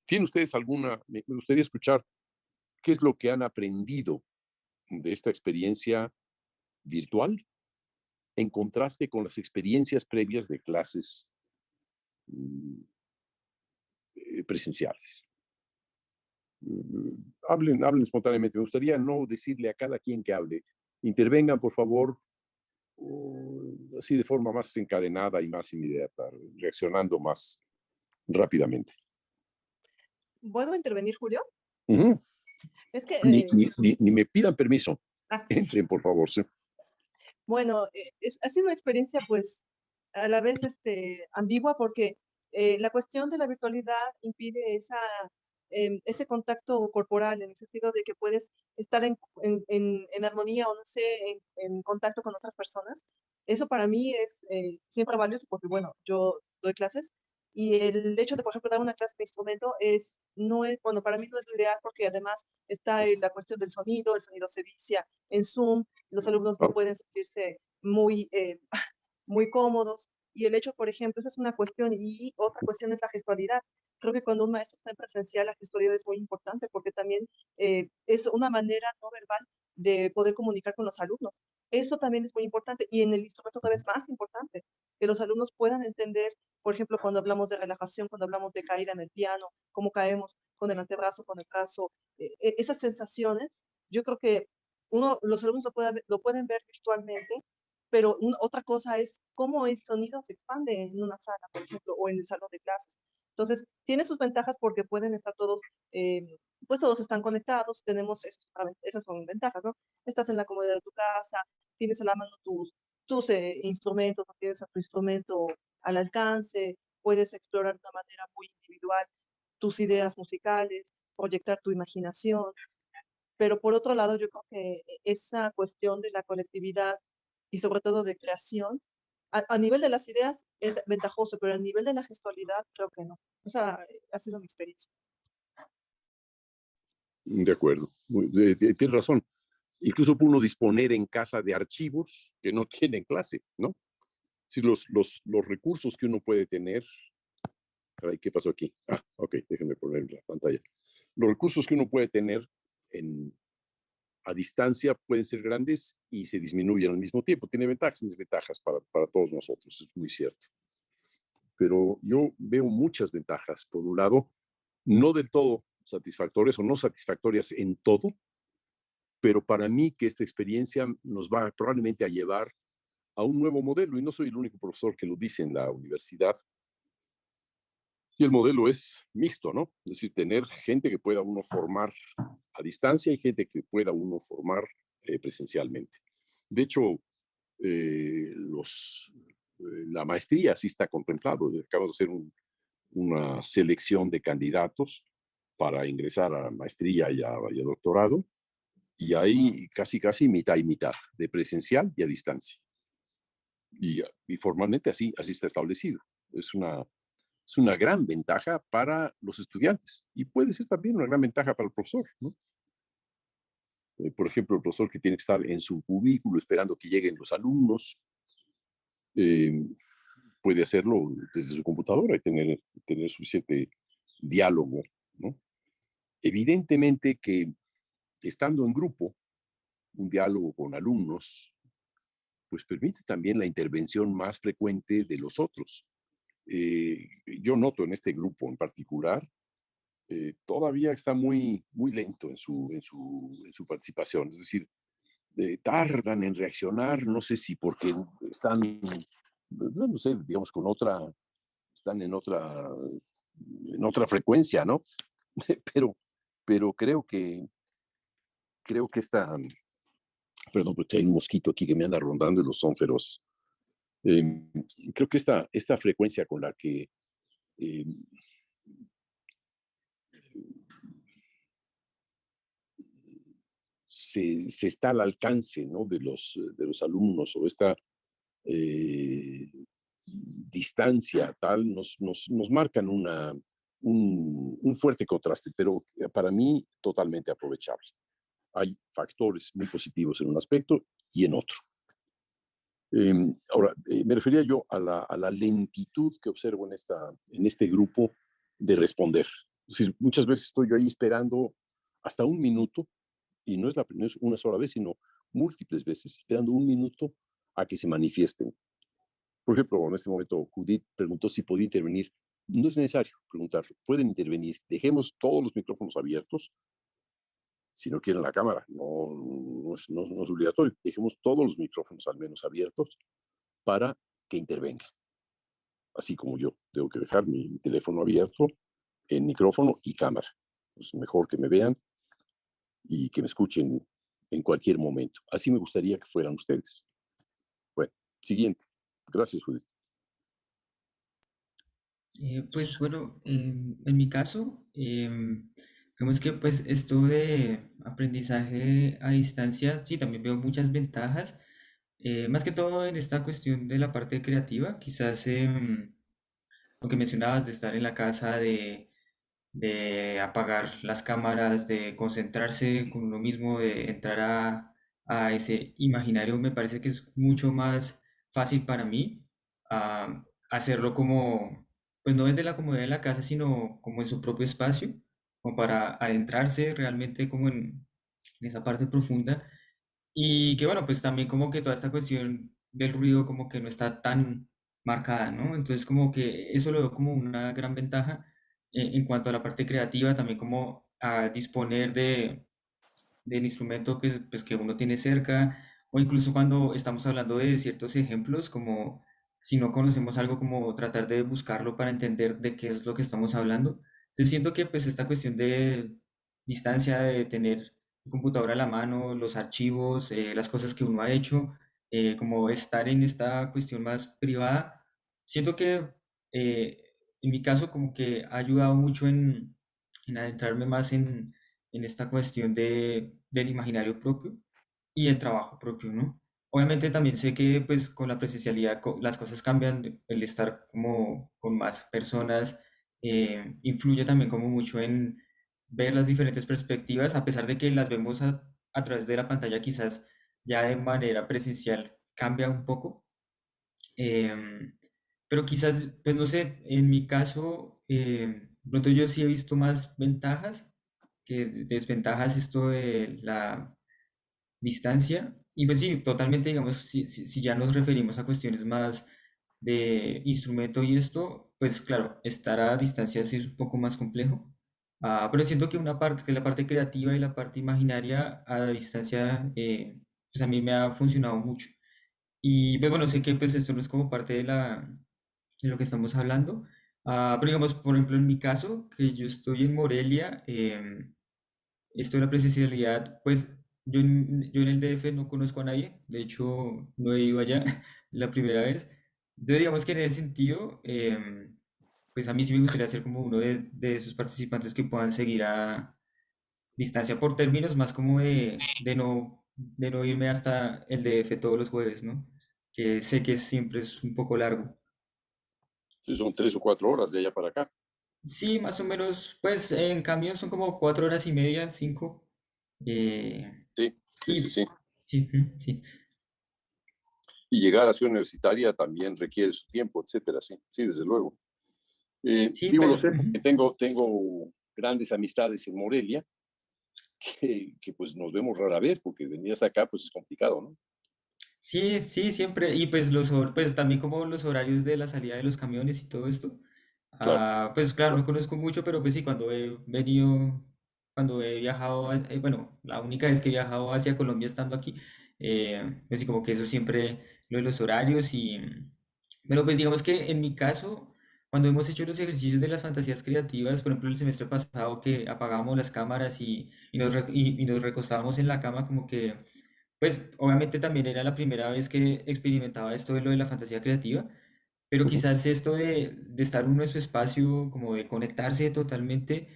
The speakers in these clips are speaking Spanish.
¿Tienen ustedes alguna? Me gustaría escuchar qué es lo que han aprendido de esta experiencia virtual en contraste con las experiencias previas de clases mm, presenciales. Hablen espontáneamente. Me gustaría no decirle a cada quien que hable. Intervengan, por favor, así de forma más encadenada y más inmediata, reaccionando más rápidamente. ¿Puedo intervenir, Julio? Ujú. Es que, Ni me pidan permiso. ah, Entren, por favor. Sí. bueno, ha sido una experiencia, pues, a la vez, ambigua, porque la cuestión de la virtualidad impide ese contacto corporal, en el sentido de que puedes estar en armonía o no sé, en contacto con otras personas. Eso para mí es siempre valioso porque, bueno, yo doy clases y el hecho de, por ejemplo, dar una clase de instrumento no es, bueno, para mí no es lo ideal porque además está la cuestión del sonido, el sonido se vicia en Zoom, los alumnos no Ah, pueden sentirse muy, muy cómodos. Y el hecho, por ejemplo, esa es una cuestión. Y otra cuestión es la gestualidad. Creo que cuando un maestro está en presencial, la gestualidad es muy importante porque también es una manera no verbal de poder comunicar con los alumnos. Eso también es muy importante. Y en el instrumento todavía es más importante, que los alumnos puedan entender, por ejemplo, cuando hablamos de relajación, cuando hablamos de caída en el piano, cómo caemos con el antebrazo, con el brazo, esas sensaciones. Yo creo que los alumnos lo pueden ver virtualmente, pero otra cosa es cómo el sonido se expande en una sala, por ejemplo, o en el salón de clases. Entonces, tiene sus ventajas porque pueden estar todos, pues todos están conectados, tenemos esas son ventajas, ¿no? Estás en la comodidad de tu casa, tienes a la mano tus instrumentos, no tienes a tu instrumento al alcance, puedes explorar de una manera muy individual tus ideas musicales, proyectar tu imaginación. Pero por otro lado, yo creo que esa cuestión de la colectividad y sobre todo de creación, a nivel de las ideas es ventajoso, pero a nivel de la gestualidad creo que no. O sea, ha sido mi experiencia. de acuerdo. Tienes razón. Incluso puede uno disponer en casa de archivos que no tiene en clase, ¿no? Si los recursos que uno puede tener. Caray, ¿qué pasó aquí? Ah, ok, déjenme poner la pantalla. Los recursos que uno puede tener en, a distancia pueden ser grandes y se disminuyen al mismo tiempo. Tiene ventajas y desventajas para todos nosotros, es muy cierto. Pero yo veo muchas ventajas. Por un lado, no del todo satisfactorias o no satisfactorias en todo, pero para mí que esta experiencia nos va probablemente a llevar a un nuevo modelo, y no soy el único profesor que lo dice en la universidad, y el modelo es mixto, ¿no? Es decir, tener gente que pueda uno formar a distancia y gente que pueda uno formar presencialmente. De hecho, la maestría sí está contemplado. Acabamos de hacer una selección de candidatos para ingresar a maestría y a doctorado, y hay casi mitad y mitad de presencial y a distancia. Y formalmente así está establecido. Es una, es una gran ventaja para los estudiantes y puede ser también una gran ventaja para el profesor, ¿no? Por ejemplo, el profesor que tiene que estar en su cubículo esperando que lleguen los alumnos, eh, puede hacerlo desde su computadora y tener suficiente diálogo, ¿no? Evidentemente que estando en grupo, un diálogo con alumnos, pues permite también la intervención más frecuente de los otros. Eh, yo noto en este grupo en particular, todavía está muy lento en su participación. Es decir, tardan en reaccionar, no sé si porque están, no sé, digamos, están en otra frecuencia, ¿no? Pero, pero creo que perdón, porque hay un mosquito aquí que me anda rondando y los son feroces. Eh, Creo que esta frecuencia con la que eh, se está al alcance, ¿no?, de los alumnos, o esta eh, distancia tal, nos marcan un fuerte contraste, pero para mí totalmente aprovechable. Hay factores muy positivos en un aspecto y en otro. Ahora, me refería yo a la lentitud que observo en este grupo de responder. Es decir, muchas veces estoy yo ahí esperando hasta un minuto, y no es una sola vez, sino múltiples veces, esperando un minuto a que se manifiesten. Por ejemplo, en este momento Judith preguntó si podía intervenir. No es necesario preguntar, pueden intervenir. Dejemos todos los micrófonos abiertos. Si no quieren la cámara, no es obligatorio. Dejemos todos los micrófonos al menos abiertos para que intervengan. Así como yo tengo que dejar mi teléfono abierto en micrófono y cámara. Es mejor que me vean y que me escuchen en cualquier momento. Así me gustaría que fueran ustedes. Bueno, siguiente. Gracias, Judith. Pues bueno, en mi caso, digamos que pues esto de aprendizaje a distancia, sí, también veo muchas ventajas, más que todo en esta cuestión de la parte creativa, quizás lo que mencionabas de estar en la casa, de apagar las cámaras, de concentrarse con uno mismo, de entrar a ese imaginario, me parece que es mucho más fácil para mí hacerlo como, pues no desde la comodidad de la casa, sino como en su propio espacio, como para adentrarse realmente como en esa parte profunda y que bueno, pues también como que toda esta cuestión del ruido como que no está tan marcada, ¿no? Entonces como que eso lo veo como una gran ventaja en cuanto a la parte creativa, también como a disponer del instrumento que, pues, que uno tiene cerca, o incluso cuando estamos hablando de ciertos ejemplos, como si no conocemos algo, como tratar de buscarlo para entender de qué es lo que estamos hablando. Entonces siento que pues esta cuestión de distancia, de tener el computador a la mano, los archivos, las cosas que uno ha hecho, como estar en esta cuestión más privada, siento que eh, en mi caso como que ha ayudado mucho en adentrarme más en esta cuestión del imaginario propio y el trabajo propio, ¿no? Obviamente también sé que pues con la presencialidad las cosas cambian, el estar como con más personas influye también como mucho en ver las diferentes perspectivas, a pesar de que las vemos a través de la pantalla quizás ya de manera presencial cambia un poco, em, pero quizás, pues no sé, en mi caso, de pronto yo sí he visto más ventajas que desventajas esto de la distancia. Y pues sí, totalmente, digamos, si ya nos referimos a cuestiones más de instrumento y esto, pues claro, estar a distancia sí es un poco más complejo. Pero siento que una parte, que la parte creativa y la parte imaginaria a distancia, pues a mí me ha funcionado mucho. Y pues bueno, sé que pues esto no es como parte de lo que estamos hablando, pero digamos, por ejemplo, en mi caso, que yo estoy en Morelia, esto de la presencialidad, pues yo en el DF no conozco a nadie, de hecho no he ido allá la primera vez. Entonces digamos que en ese sentido, pues a mí sí me gustaría ser como uno de esos participantes que puedan seguir a distancia por términos más como de no irme hasta el DF todos los jueves, ¿no? Que sé que siempre es un poco largo. Sí, son 3 o 4 horas de allá para acá. Sí, más o menos, pues en cambio son como 4 horas y media, 5. eh, Sí, sí, sí, y sí. sí, sí. Y llegar a la ciudad universitaria también requiere su tiempo, etcétera, sí, sí, desde luego. Sí, Digo, lo pero sé porque tengo grandes amistades en Morelia que pues nos vemos rara vez porque venir hasta acá pues es complicado, ¿no? sí, sí, siempre. Y pues pues también como los horarios de la salida de los camiones y todo esto. Claro. Pues claro, no conozco mucho, pero pues sí, cuando he venido, cuando he viajado, bueno, la única vez que he viajado hacia Colombia estando aquí, pues sí, como que eso siempre, lo de los horarios y, pero pues digamos que en mi caso, cuando hemos hecho los ejercicios de las fantasías creativas, por ejemplo, el semestre pasado que apagábamos las cámaras y nos recostábamos en la cama, como que, pues obviamente también era la primera vez que experimentaba esto de lo de la fantasía creativa. Pero Ujú. quizás esto de estar uno en su espacio, como de conectarse totalmente,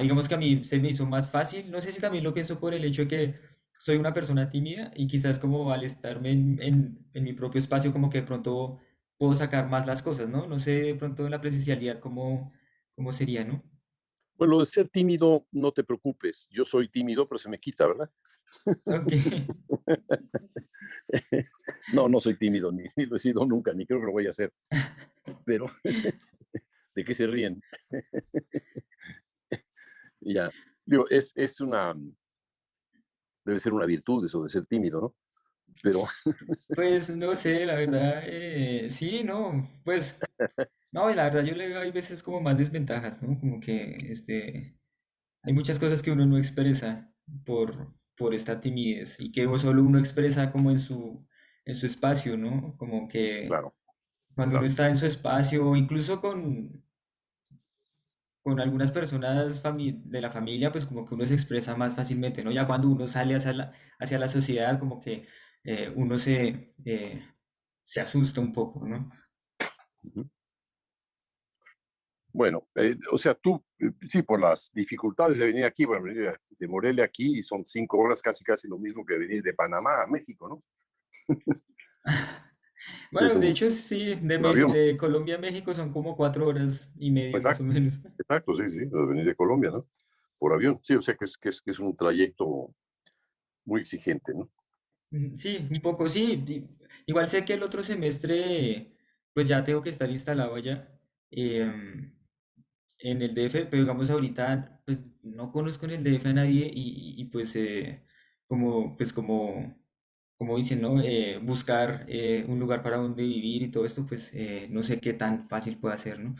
digamos que a mí se me hizo más fácil. No sé si también lo pienso por el hecho de que soy una persona tímida y quizás como al estarme en mi propio espacio, como que de pronto puedo sacar más las cosas, ¿no? No sé de pronto en la presencialidad cómo sería, ¿no? Bueno, lo de ser tímido, no te preocupes. Yo soy tímido, pero se me quita, ¿verdad? Ok. No, no soy tímido, ni lo he sido nunca, ni creo que lo voy a hacer. Pero, ¿de qué se ríen? Ya. Digo, debe ser una virtud eso de ser tímido, ¿no? Pero, Pues no sé, la verdad, sí, no, pues, no, y la verdad yo le veo hay veces como más desventajas, ¿no? Como que, hay muchas cosas que uno no expresa por esta timidez y que solo uno expresa como en su espacio, ¿no? Como que claro, cuando uno claro, está en su espacio, o incluso con algunas personas de la familia, pues como que uno se expresa más fácilmente, ¿no? Ya cuando uno sale hacia la sociedad, como que uno se asusta un poco, ¿no? ujú. Bueno, o sea, tú, sí, por las dificultades de venir aquí, bueno, venir de Morelia aquí son 5 horas, casi casi lo mismo que venir de Panamá a México, ¿no? Es Bueno, de hecho sí, un avión. De Colombia a México son como 4 horas y media más o Exacto, menos. exacto, sí, sí, de venir de Colombia, ¿no? Por avión, sí, o sea que es un trayecto muy exigente, ¿no? Sí, un poco sí. Igual sé que el otro semestre, pues ya tengo que estar instalado allá em, en el DF, pero digamos ahorita, pues no conozco en el DF a nadie y pues como dicen, ¿no? Buscar un lugar para donde vivir y todo esto, pues no sé qué tan fácil puede ser, ¿no?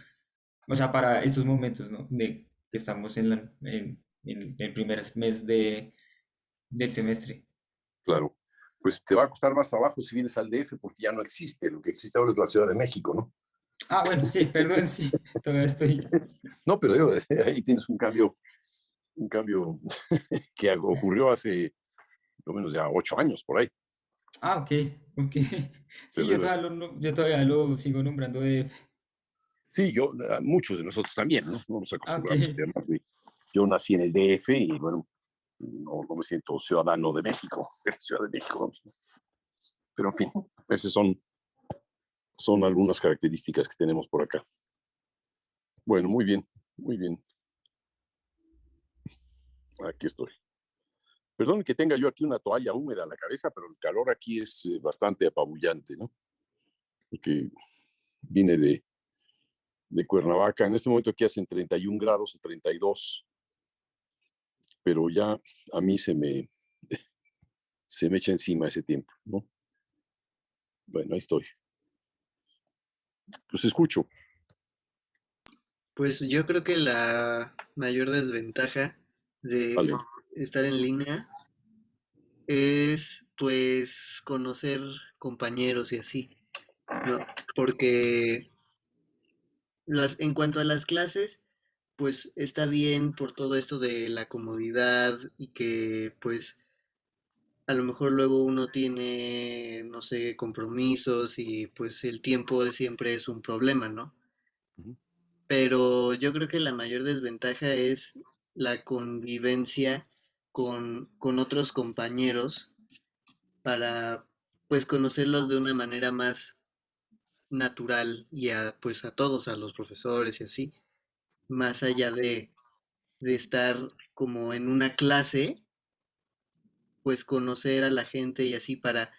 O sea, para estos momentos, ¿no? De que estamos en el primer mes del semestre. Claro. Pues te va a costar más trabajo si vienes al DF porque ya no existe. Lo que existe ahora es la Ciudad de México, ¿no? Ah, bueno, sí, perdón, sí, todavía estoy. No, pero digo, ahí tienes un cambio que ocurrió hace lo menos ya 8 años por ahí. Ah, ok, ok. Sí, Pero digo, yo todavía lo sigo nombrando de. sí, muchos de nosotros también, ¿no? No nos Ah, ok. acostumbramos a llamarlo. Yo nací en el DF y bueno, no me siento ciudadano de México, de la Ciudad de México. Pero en fin, esas son algunas características que tenemos por acá. Bueno, muy bien, muy bien. Aquí estoy. Perdón que tenga yo aquí una toalla húmeda en la cabeza, pero el calor aquí es bastante apabullante, ¿no? Porque vine de Cuernavaca. En este momento aquí hacen 31 grados o 32, pero ya a mí se me echa encima ese tiempo, ¿no? Bueno, ahí estoy. Los escucho. Pues yo creo que la mayor desventaja de Vale. estar en línea es pues conocer compañeros y así, ¿no? Porque en cuanto a las clases, pues está bien por todo esto de la comodidad y que pues a lo mejor luego uno tiene, no sé, compromisos y pues el tiempo siempre es un problema, ¿no? Ujú. Pero yo creo que la mayor desventaja es la convivencia con otros compañeros para pues conocerlos de una manera más natural y pues a todos, a los profesores y así, más allá de estar como en una clase, pues conocer a la gente y así para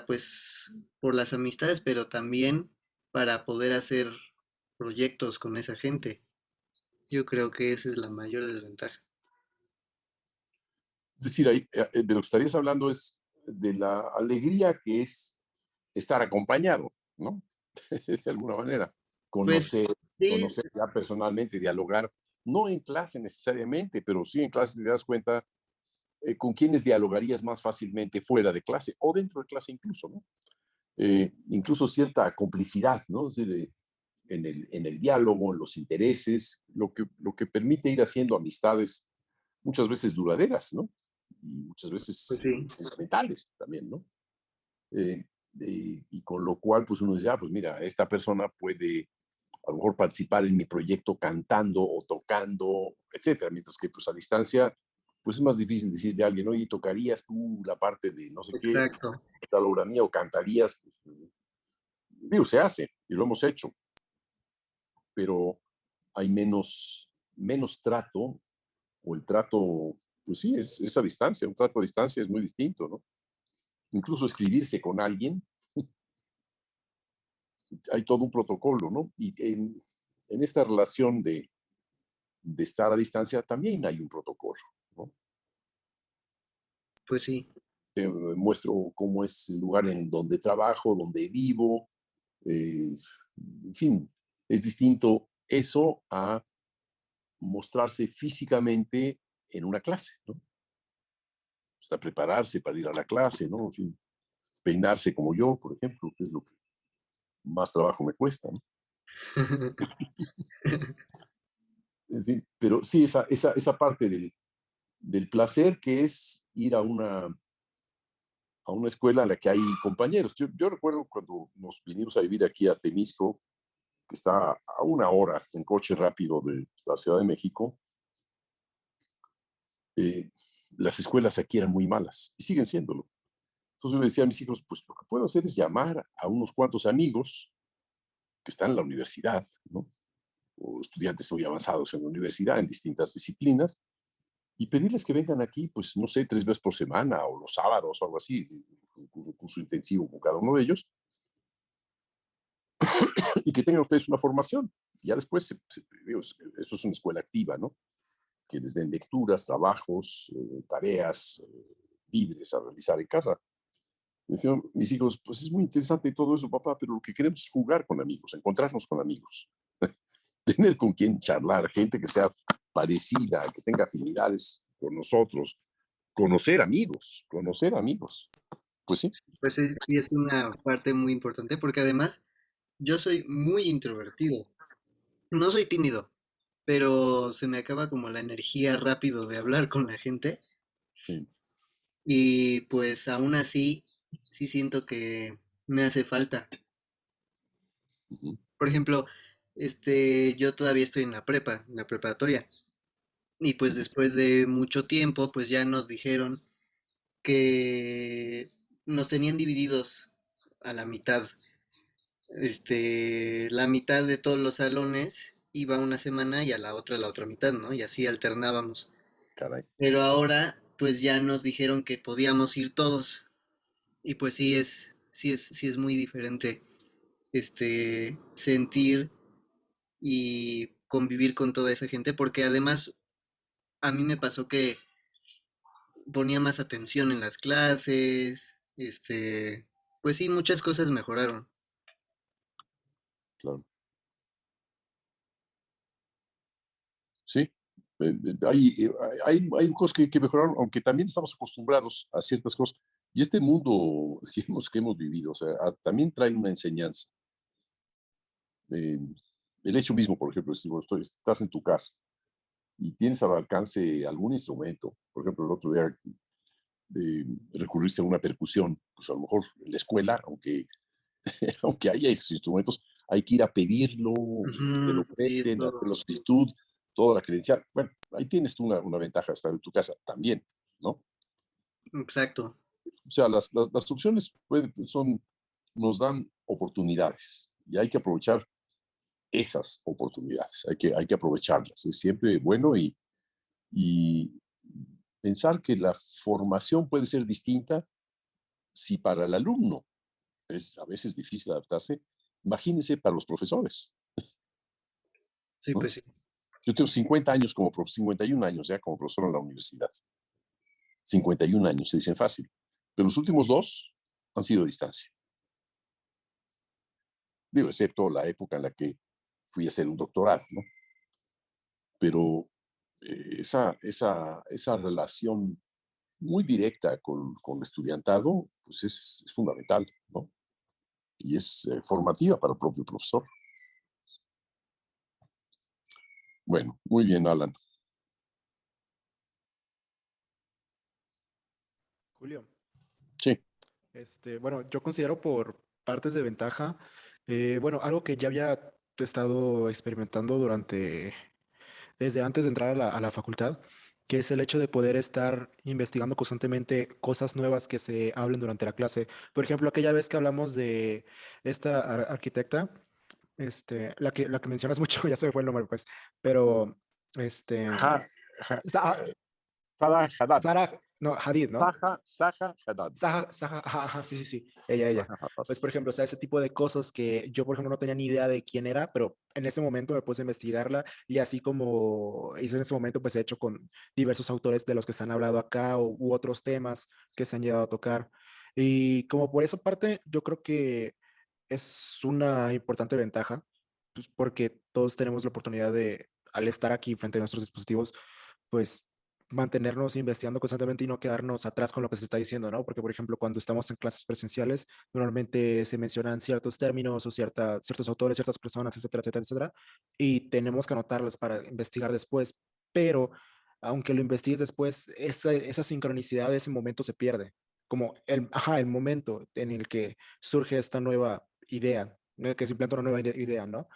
pues por las amistades, pero también para poder hacer proyectos con esa gente. Yo creo que esa es la mayor desventaja. Es decir, ahí, de lo que estarías hablando es de la alegría que es estar acompañado, ¿no? De alguna manera. Pues Conocer, sí, conocer ya personalmente, dialogar, no en clase necesariamente, pero sí en clase te das cuenta con quienes dialogarías más fácilmente fuera de clase o dentro de clase incluso, ¿no? Incluso cierta complicidad, ¿no? Es decir, en el diálogo, en los intereses, lo que permite ir haciendo amistades muchas veces duraderas, ¿no? Y muchas pues veces sí, fundamentales también, ¿no? Eh, y con lo cual, pues uno dice, pues mira, esta persona puede a lo mejor participar en mi proyecto cantando o tocando, etcétera, mientras que pues a distancia, pues es más difícil decirle a alguien, oye, ¿tocarías tú la parte de no sé qué, exacto. tal obra mía o cantarías? Pues, digo, se hace y lo hemos hecho, pero hay menos trato o el trato, pues sí, es a distancia, un trato a distancia es muy distinto, ¿no? Incluso escribirse con alguien, hay todo un protocolo, ¿no? Y en esta relación de estar a distancia también hay un protocolo, ¿no? Pues sí. Te muestro cómo es el lugar en donde trabajo, donde vivo, en fin, es distinto eso a mostrarse físicamente en una clase, ¿no? Hasta prepararse para ir a la clase, ¿no? En fin, peinarse como yo, por ejemplo, que es lo que más trabajo me cuesta, ¿no? En fin, pero sí, esa parte del placer que es ir a una escuela en la que hay compañeros. Yo recuerdo cuando nos vinimos a vivir aquí a Temisco, que está a una hora en coche rápido de la Ciudad de México, eh, las escuelas aquí eran muy malas y siguen siéndolo. Entonces yo le decía a mis hijos, pues lo que puedo hacer es llamar a unos cuantos amigos que están en la universidad, ¿no? O estudiantes muy avanzados en la universidad, en distintas disciplinas, y pedirles que vengan aquí, pues no sé, 3 veces por semana o los sábados o algo así, un curso intensivo con cada uno de ellos, y que tengan ustedes una formación. Y ya después, eso es una escuela activa, ¿no? Que les den lecturas, trabajos, tareas libres a realizar en casa. Decían mis hijos, pues es muy interesante todo eso, papá, pero lo que queremos es jugar con amigos, encontrarnos con amigos, tener con quien charlar, gente que sea parecida, que tenga afinidades con nosotros, conocer amigos, conocer amigos. Pues sí. Pues sí es una parte muy importante porque además yo soy muy introvertido. No soy tímido, pero se me acaba como la energía rápido de hablar con la gente Sí. y pues aún así sí siento que me hace falta. Ujú. Por ejemplo, yo todavía estoy en la prepa, en la preparatoria, y pues Ujú. después de mucho tiempo, pues ya nos dijeron que nos tenían divididos a la mitad. La mitad de todos los salones iba una semana y a la otra mitad, ¿no? Y así alternábamos. Caray. Pero ahora, pues ya nos dijeron que podíamos ir todos. Y pues sí es muy diferente, sentir y convivir con toda esa gente, porque además a mí me pasó que ponía más atención en las clases, pues sí, muchas cosas mejoraron. Claro. Sí. Hay cosas que mejoraron, aunque también estamos acostumbrados a ciertas cosas. Y este mundo que hemos vivido, o sea, también trae una enseñanza. Eh, el hecho mismo, por ejemplo, si vos estás en tu casa y tienes al alcance algún instrumento, por ejemplo, el otro día recurriste a una percusión, pues a lo mejor en la escuela, aunque, aunque haya esos instrumentos, hay que ir a pedirlo, que te lo Ujú, sí, presten, todo. hacer la solicitud, toda la credencial. Bueno, ahí tienes tú una ventaja estar en tu casa también, ¿no? Exacto. O sea, las opciones nos dan oportunidades y hay que aprovechar esas oportunidades, hay que aprovecharlas. Es siempre bueno y pensar que la formación puede ser distinta si para el alumno es a veces difícil adaptarse, imagínense para los profesores, Sí, ¿no? pues sí. Yo tengo 50 años 51 años ya como profesor en la universidad. 51 años, se dicen fácil. Pero los últimos dos han sido a distancia. Digo, excepto la época en la que fui a hacer un doctorado, ¿no? Pero esa relación muy directa con el estudiantado, pues es fundamental, ¿no? Y es formativa para el propio profesor. Bueno, muy bien, Alan. Julio, Sí. bueno, yo considero por partes de ventaja, bueno, algo que ya había estado experimentando desde antes de entrar a la facultad, que es el hecho de poder estar investigando constantemente cosas nuevas que se hablen durante la clase. Por ejemplo, aquella vez que hablamos de esta arquitecta, la que mencionas mucho, ya se me fue el nombre, pues, pero, este, Ja, ja, Sa- Farah Haddad. Sara, No, Hadid, ¿no? Zaha Hadid. Ajá, ajá, sí, sí, sí, ella. Pues, por ejemplo, o sea, ese tipo de cosas que yo, por ejemplo, no tenía ni idea de quién era, pero en ese momento me puse a investigarla y así como hice en ese momento, pues he hecho con diversos autores de los que se han hablado acá u otros temas que se han llegado a tocar. Y como por esa parte, yo creo que es una importante ventaja, pues porque todos tenemos la oportunidad de, al estar aquí frente a nuestros dispositivos, pues mantenernos investigando constantemente y no quedarnos atrás con lo que se está diciendo, ¿no? Porque, por ejemplo, cuando estamos en clases presenciales, normalmente se mencionan ciertos términos o ciertos autores, ciertas personas, etcétera, etcétera, etcétera, y tenemos que anotarlas para investigar después, pero aunque lo investigues después, esa sincronicidad de ese momento se pierde, como el momento en el que surge esta nueva idea, en el que se implanta una nueva idea, ¿no?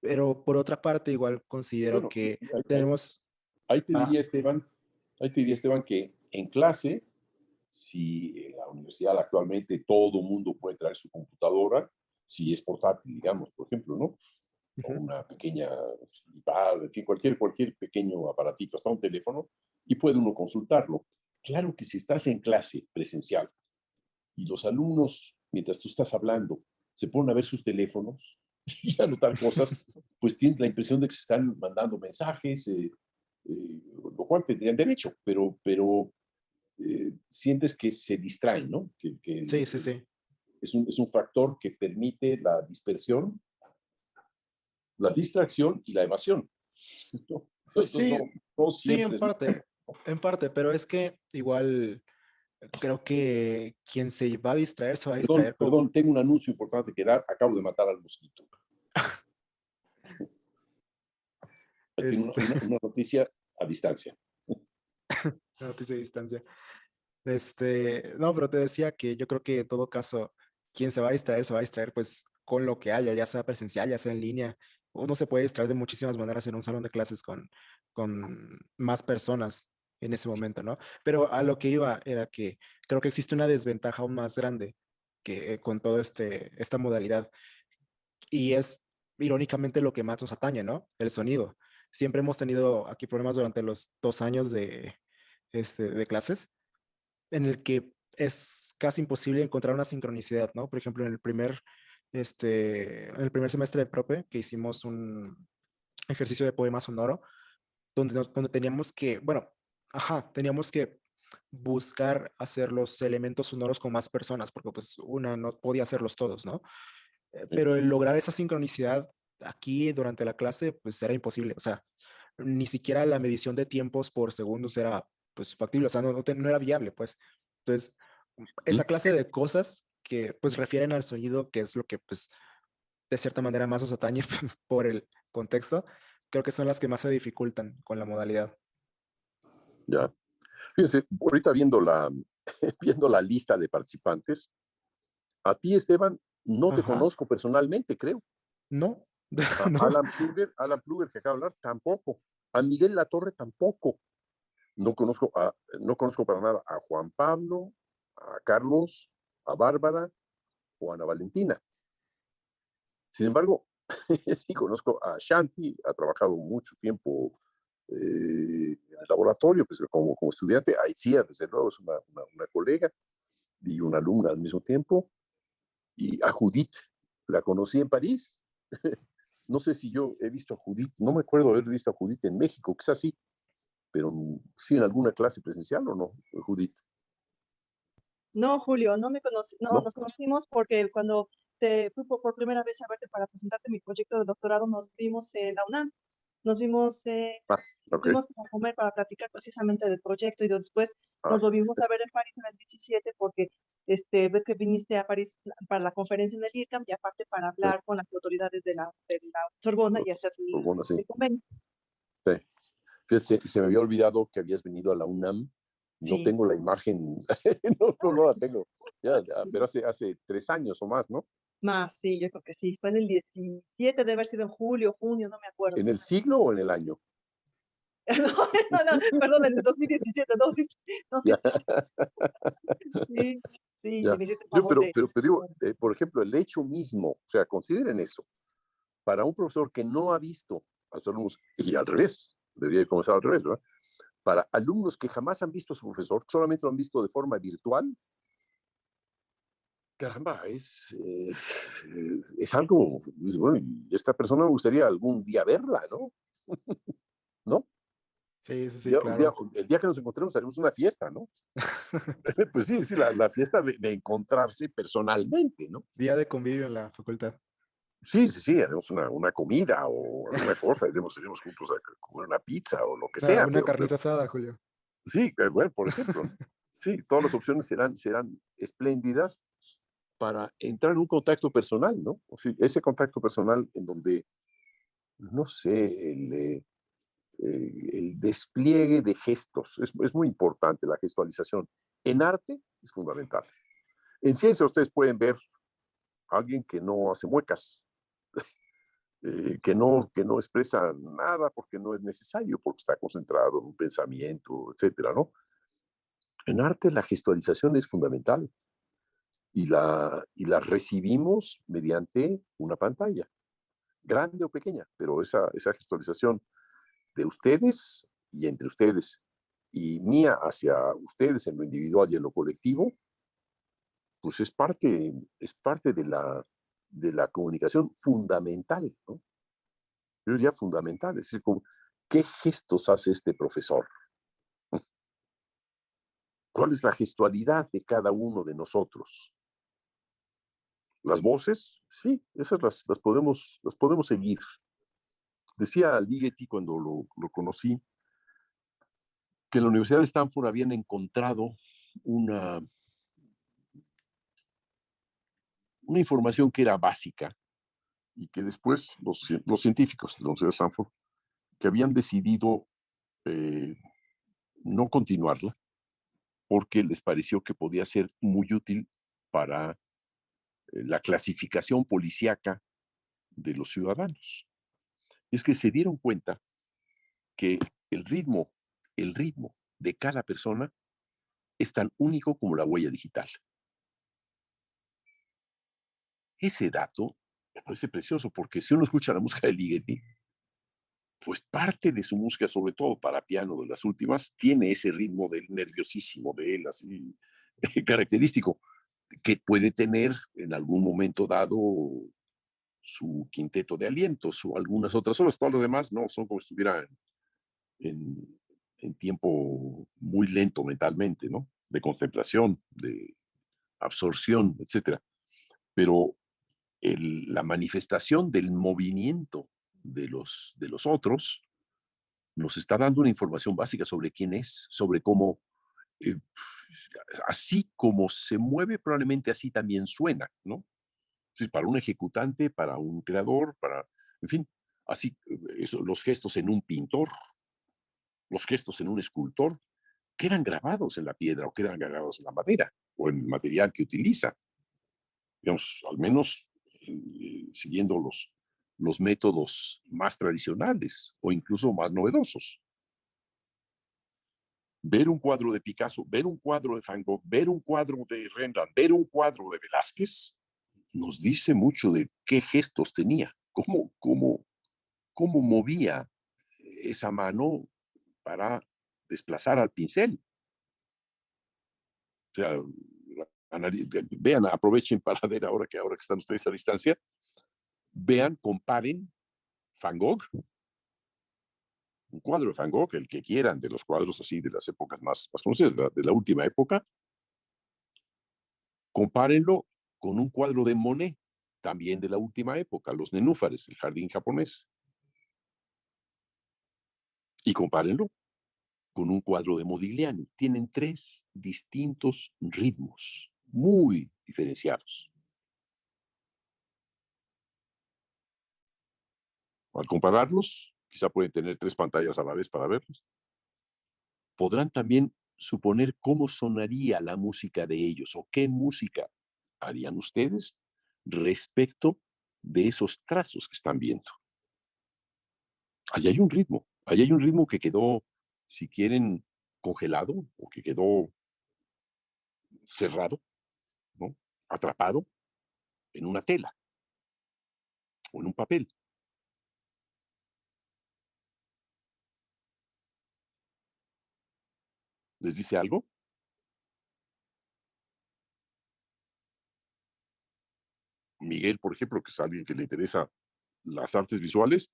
Pero por otra parte, igual considero Bueno, que ahí, tenemos... ahí te Ah, diría, Esteban, que en clase, si en la universidad actualmente todo mundo puede traer su computadora, si es portátil, digamos, por ejemplo, ¿no? O ujú. una pequeña iPad, en fin, cualquier pequeño aparatito, hasta un teléfono, y puede uno consultarlo. Claro que si estás en clase presencial y los alumnos, mientras tú estás hablando, se ponen a ver sus teléfonos y a anotar cosas, pues tienes la impresión de que se están mandando mensajes, lo cual tendrían derecho, pero sientes que se distraen, ¿no? Que Sí, sí, sí. es un factor que permite la dispersión, la distracción y la evasión, ¿no? Pues Entonces, sí, no sí, siempre es bueno. en parte, pero es que igual creo que quien se va a distraer se va a Perdón, distraer con... perdón, tengo un anuncio importante que dar. Acabo de matar al mosquito. Tengo Este, una noticia a distancia. noticia de distancia. No, pero te decía que yo creo que en todo caso, quien se va a distraer pues con lo que haya, ya sea presencial, ya sea en línea. Uno se puede distraer de muchísimas maneras en un salón de clases con más personas en ese momento, ¿no? Pero a lo que iba era que creo que existe una desventaja aún más grande que con todo esta modalidad y es irónicamente lo que más nos atañe, ¿no? El sonido. Siempre hemos tenido aquí problemas durante los 2 años de clases en el que es casi imposible encontrar una sincronicidad, ¿no? Por ejemplo, en el primer semestre de prope, que hicimos un ejercicio de poema sonoro, donde teníamos que, bueno, teníamos que buscar hacer los elementos sonoros con más personas, porque pues una no podía hacerlos todos, ¿no? Pero el lograr esa sincronicidad aquí durante la clase, pues era imposible, o sea, ni siquiera la medición de tiempos por segundos era, pues, factible, o sea, no era viable, pues. Entonces, esa clase de cosas que, pues, refieren al sonido, que es lo que, pues, de cierta manera más nos atañe por el contexto, creo que son las que más se dificultan con la modalidad. Ya. Fíjense, ahorita viendo la lista de participantes, a ti, Esteban, no te Ajá, conozco personalmente, creo. no, A no, Alan Pluger, que acaba de hablar, tampoco. A Miguel Latorre, tampoco. No conozco para nada a Juan Pablo, a Carlos, a Bárbara o a Ana Valentina. Sin embargo, sí conozco a Shanti, ha trabajado mucho tiempo en el laboratorio, pues como estudiante. A Isia, desde luego, es una colega y una alumna al mismo tiempo. Y a Judith, la conocí en París. No sé si yo he visto a Judith, no me acuerdo haber visto a Judith en México, quizás sí, pero sí en alguna clase presencial o no, Judith, No, Julio, no me conocí, no, ¿no? nos conocimos porque cuando te fui por primera vez a verte para presentarte mi proyecto de doctorado, nos vimos en la UNAM, nos vimos, Ah, ok. fuimos a comer para platicar precisamente del proyecto y después Ah, nos volvimos a ver en París en el 17 porque ves que viniste a París para la conferencia en el IRCAM y aparte para sí, hablar con las autoridades de la Sorbona y hacer bueno, sí, el convenio. sí. Fíjate, se me había olvidado que habías venido a la UNAM. No Sí. tengo la imagen, no la tengo. Ya, pero hace 3 años o más, ¿no? Más, sí, yo creo que sí. Fue en el 17, debe haber sido en julio, junio, no me acuerdo. ¿En el siglo o en el año? No, perdón, en el 2017, no, sí, no, sí, Ya, sí, sí, sí, ya. me hiciste el Yo, favor pero, de... pero, pero digo, por ejemplo, el hecho mismo, o sea, consideren eso, para un profesor que no ha visto a sus alumnos, y al revés, debería comenzar al revés, ¿verdad? para alumnos que jamás han visto a su profesor, solamente lo han visto de forma virtual, caramba, es algo, bueno, esta persona me gustaría algún día verla, ¿no? ¿No? Sí, sí, Un sí, día, claro. el día que nos encontremos haremos una fiesta, ¿no? Pues sí, sí, la fiesta de encontrarse personalmente, ¿no? Día de convivio en la facultad. Sí, sí, sí, haremos una comida o alguna cosa, iremos juntos a comer una pizza o lo que sea, Una pero carnita asada, Julio. sí, bueno, por ejemplo, ¿no? Sí, todas las opciones serán espléndidas para entrar en un contacto personal, ¿no? O sea, ese contacto personal en donde, no sé, el despliegue de gestos es muy importante, la gestualización. En arte es fundamental. En ciencia ustedes pueden ver a alguien que no hace muecas, que no expresa nada porque no es necesario, porque está concentrado en un pensamiento, etcétera, ¿no? En arte la gestualización es fundamental y la recibimos mediante una pantalla, grande o pequeña, pero esa gestualización de ustedes y entre ustedes y mía hacia ustedes en lo individual y en lo colectivo, pues es parte de la comunicación fundamental, ¿no? Yo diría fundamental, es decir, como, ¿qué gestos hace este profesor? ¿Cuál es la gestualidad de cada uno de nosotros? Las voces, sí, esas las podemos seguir. Decía Ligeti cuando lo conocí, que en la Universidad de Stanford habían encontrado una, una información que era básica y que después los científicos de la Universidad de Stanford, que habían decidido eh, no continuarla porque les pareció que podía ser muy útil para la clasificación policíaca de los ciudadanos. Es que se dieron cuenta que el ritmo, el ritmo de cada persona es tan único como la huella digital. Ese dato me parece precioso porque si uno escucha la música de Ligeti, pues parte de su música, sobre todo para piano de las últimas, tiene ese ritmo del nerviosísimo de él, así característico, que puede tener en algún momento dado su quinteto de alientos o algunas otras obras. Todas las demás no, son como si estuvieran en tiempo muy lento mentalmente, ¿no? De contemplación, de absorción, etcétera. Pero la manifestación del movimiento de los otros nos está dando una información básica sobre quién es, sobre cómo, eh, así como se mueve, probablemente así también suena, ¿no? Sí, para un ejecutante, para un creador, para, en fin, así, los gestos en un pintor, los gestos en un escultor, quedan grabados en la piedra o quedan grabados en la madera o en el material que utiliza. Digamos, al menos siguiendo los métodos más tradicionales o incluso más novedosos. Ver un cuadro de Picasso, ver un cuadro de Van Gogh, ver un cuadro de Rembrandt, ver un cuadro de Velázquez, nos dice mucho de qué gestos tenía, cómo movía esa mano para desplazar al pincel. O sea, vean, aprovechen para ver ahora que están ustedes a distancia, vean, comparen Van Gogh, un cuadro de Van Gogh, el que quieran, de los cuadros así de las épocas más conocidas, de la última época, compárenlo con un cuadro de Monet, también de la última época, Los Nenúfares, el jardín japonés, y compárenlo con un cuadro de Modigliani. Tienen tres distintos ritmos muy diferenciados. Al compararlos, quizá pueden tener tres pantallas a la vez para verlos. Podrán también suponer cómo sonaría la música de ellos o qué música harían ustedes respecto de esos trazos que están viendo. Allí hay un ritmo que quedó, si quieren, congelado o que quedó cerrado, ¿no? Atrapado en una tela o en un papel. ¿Les dice algo? Miguel, por ejemplo, que es alguien que le interesa las artes visuales,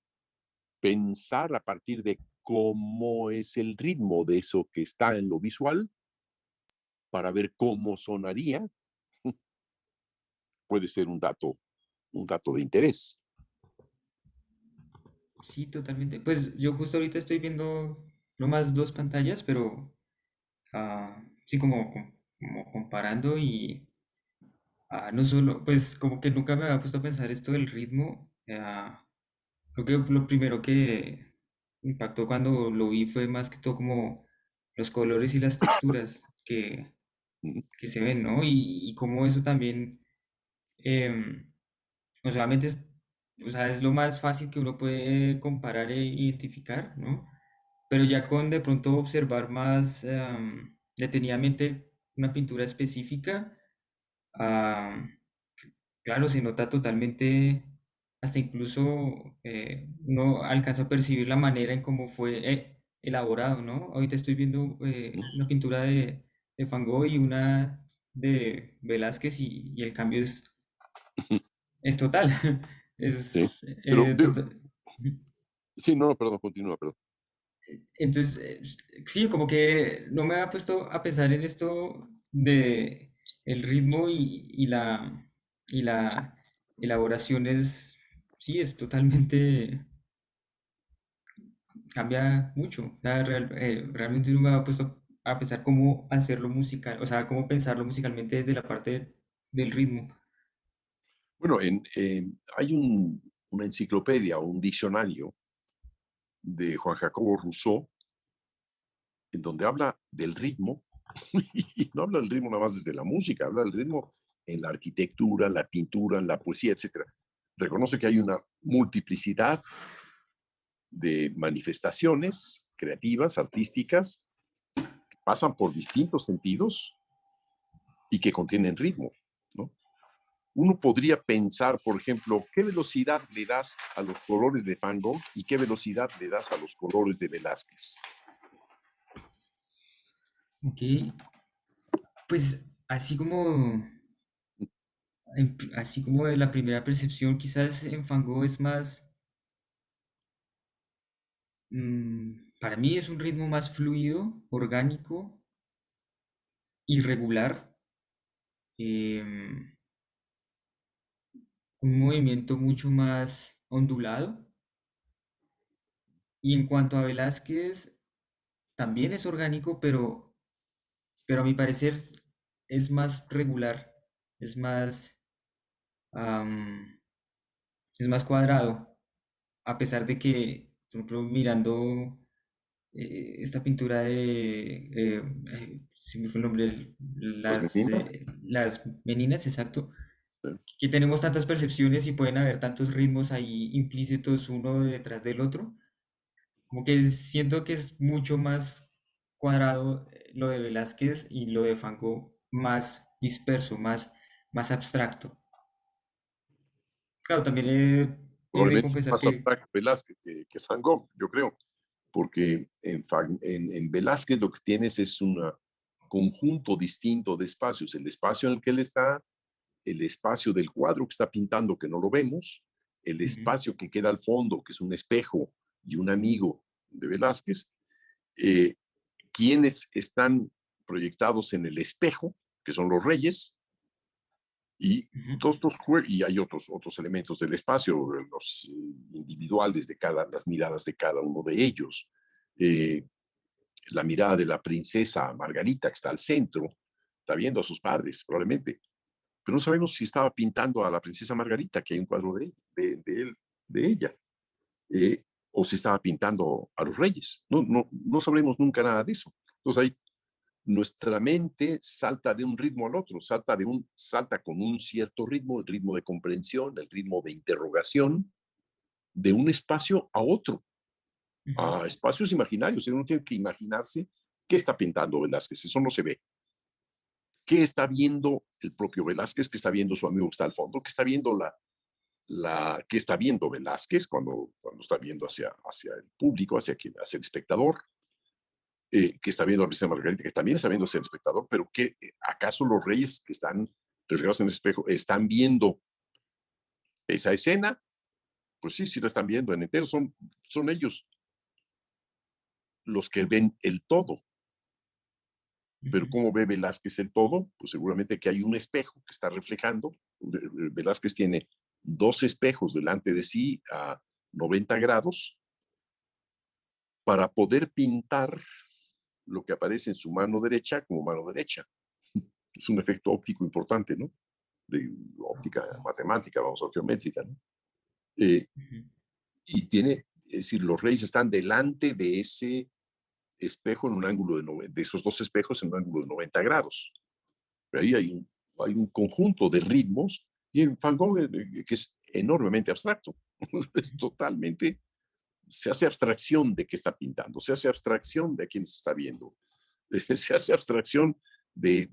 pensar a partir de cómo es el ritmo de eso que está en lo visual para ver cómo sonaría, puede ser un dato de interés. Sí, totalmente. Pues yo justo ahorita estoy viendo nomás dos pantallas, pero sí, como comparando y no solo, pues como que nunca me había puesto a pensar esto del ritmo. Creo que lo primero que impactó cuando lo vi fue más que todo como los colores y las texturas Ujú. que se ven, ¿no? Y cómo eso también, no solamente es, o sea, es lo más fácil que uno puede comparar e identificar, ¿no? Pero ya con de pronto observar más detenidamente una pintura específica, ah, claro, se nota totalmente, hasta incluso uno alcanza a percibir la manera en cómo fue elaborado, ¿no? Ahorita estoy viendo una pintura de Van Gogh y una de Velázquez y el cambio es total. Sí, Es pero total. sí, no, no, perdón, continúa, perdón. Entonces, sí, como que no me había puesto a pensar en esto de el ritmo y la elaboración es, sí, es totalmente, cambia mucho. O sea, realmente no me había puesto a pensar cómo hacerlo musical, o sea, cómo pensarlo musicalmente desde la parte del ritmo. Bueno, hay una enciclopedia o un diccionario de Juan Jacobo Rousseau en donde habla del ritmo, y no habla del ritmo nada más desde la música, habla del ritmo en la arquitectura, en la pintura, en la poesía, etcétera. Reconoce que hay una multiplicidad de manifestaciones creativas, artísticas, que pasan por distintos sentidos y que contienen ritmo, ¿no? Uno podría pensar, por ejemplo, qué velocidad le das a los colores de Van Gogh y qué velocidad le das a los colores de Velázquez. Ok, pues así como de la primera percepción, quizás en Van Gogh es más. Para mí es un ritmo más fluido, orgánico, irregular, em, un movimiento mucho más ondulado. Y en cuanto a Velázquez, también es orgánico, pero a mi parecer es más regular, es más, am, es más cuadrado, a pesar de que, por ejemplo, mirando esta pintura se me fue el nombre, Las meninas, las meninas, exacto, eh, que tenemos tantas percepciones y pueden haber tantos ritmos ahí implícitos uno detrás del otro, como que siento que es mucho más cuadrado lo de Velázquez y lo de Van Gogh más disperso, más abstracto. Claro, también he de probablemente es confesar más que. abstracto Velázquez que Van Gogh, yo creo, porque en Velázquez lo que tienes es un conjunto distinto de espacios, el espacio en el que él está, el espacio del cuadro que está pintando que no lo vemos, el Ujú, espacio que queda al fondo, que es un espejo y un amigo de Velázquez, eh, quienes están proyectados en el espejo, que son los reyes, y ujú, todos estos y hay otros elementos del espacio, los individuales de las miradas de cada uno de ellos. Eh, la mirada de la princesa Margarita, que está al centro, está viendo a sus padres, probablemente, pero no sabemos si estaba pintando a la princesa Margarita, que hay un cuadro de él, de ella, o si estaba pintando a los reyes. No sabremos nunca nada de eso. Entonces ahí nuestra mente salta de un ritmo al otro, salta con un cierto ritmo, el ritmo de comprensión, el ritmo de interrogación, de un espacio a otro, ujú. a espacios imaginarios. Uno tiene que imaginarse qué está pintando Velázquez, eso no se ve. ¿Qué está viendo el propio Velázquez? ¿Qué está viendo su amigo que está al fondo? ¿Qué está viendo qué está viendo Velázquez cuando está viendo hacia el público, hacia el espectador? que está viendo a la princesa Margarita, que también está viendo ese espectador, pero que acaso los reyes que están reflejados en el espejo están viendo esa escena. Pues sí, sí la están viendo en entero, son ellos los que ven el todo. Pero ¿cómo ve Velázquez el todo? Pues seguramente que hay un espejo que está reflejando. Velázquez tiene dos espejos delante de sí a 90 grados para poder pintar lo que aparece en su mano derecha como mano derecha. Es un efecto óptico importante, ¿no? De óptica matemática, vamos a geométrica, ¿no? Y tiene, es decir, los reyes están delante de ese espejo en un ángulo de esos dos espejos en un ángulo de 90 grados. Ahí hay un conjunto de ritmos y en Van Gogh, que es enormemente abstracto, es totalmente, se hace abstracción de qué está pintando, se hace abstracción de a quién se está viendo, se hace abstracción de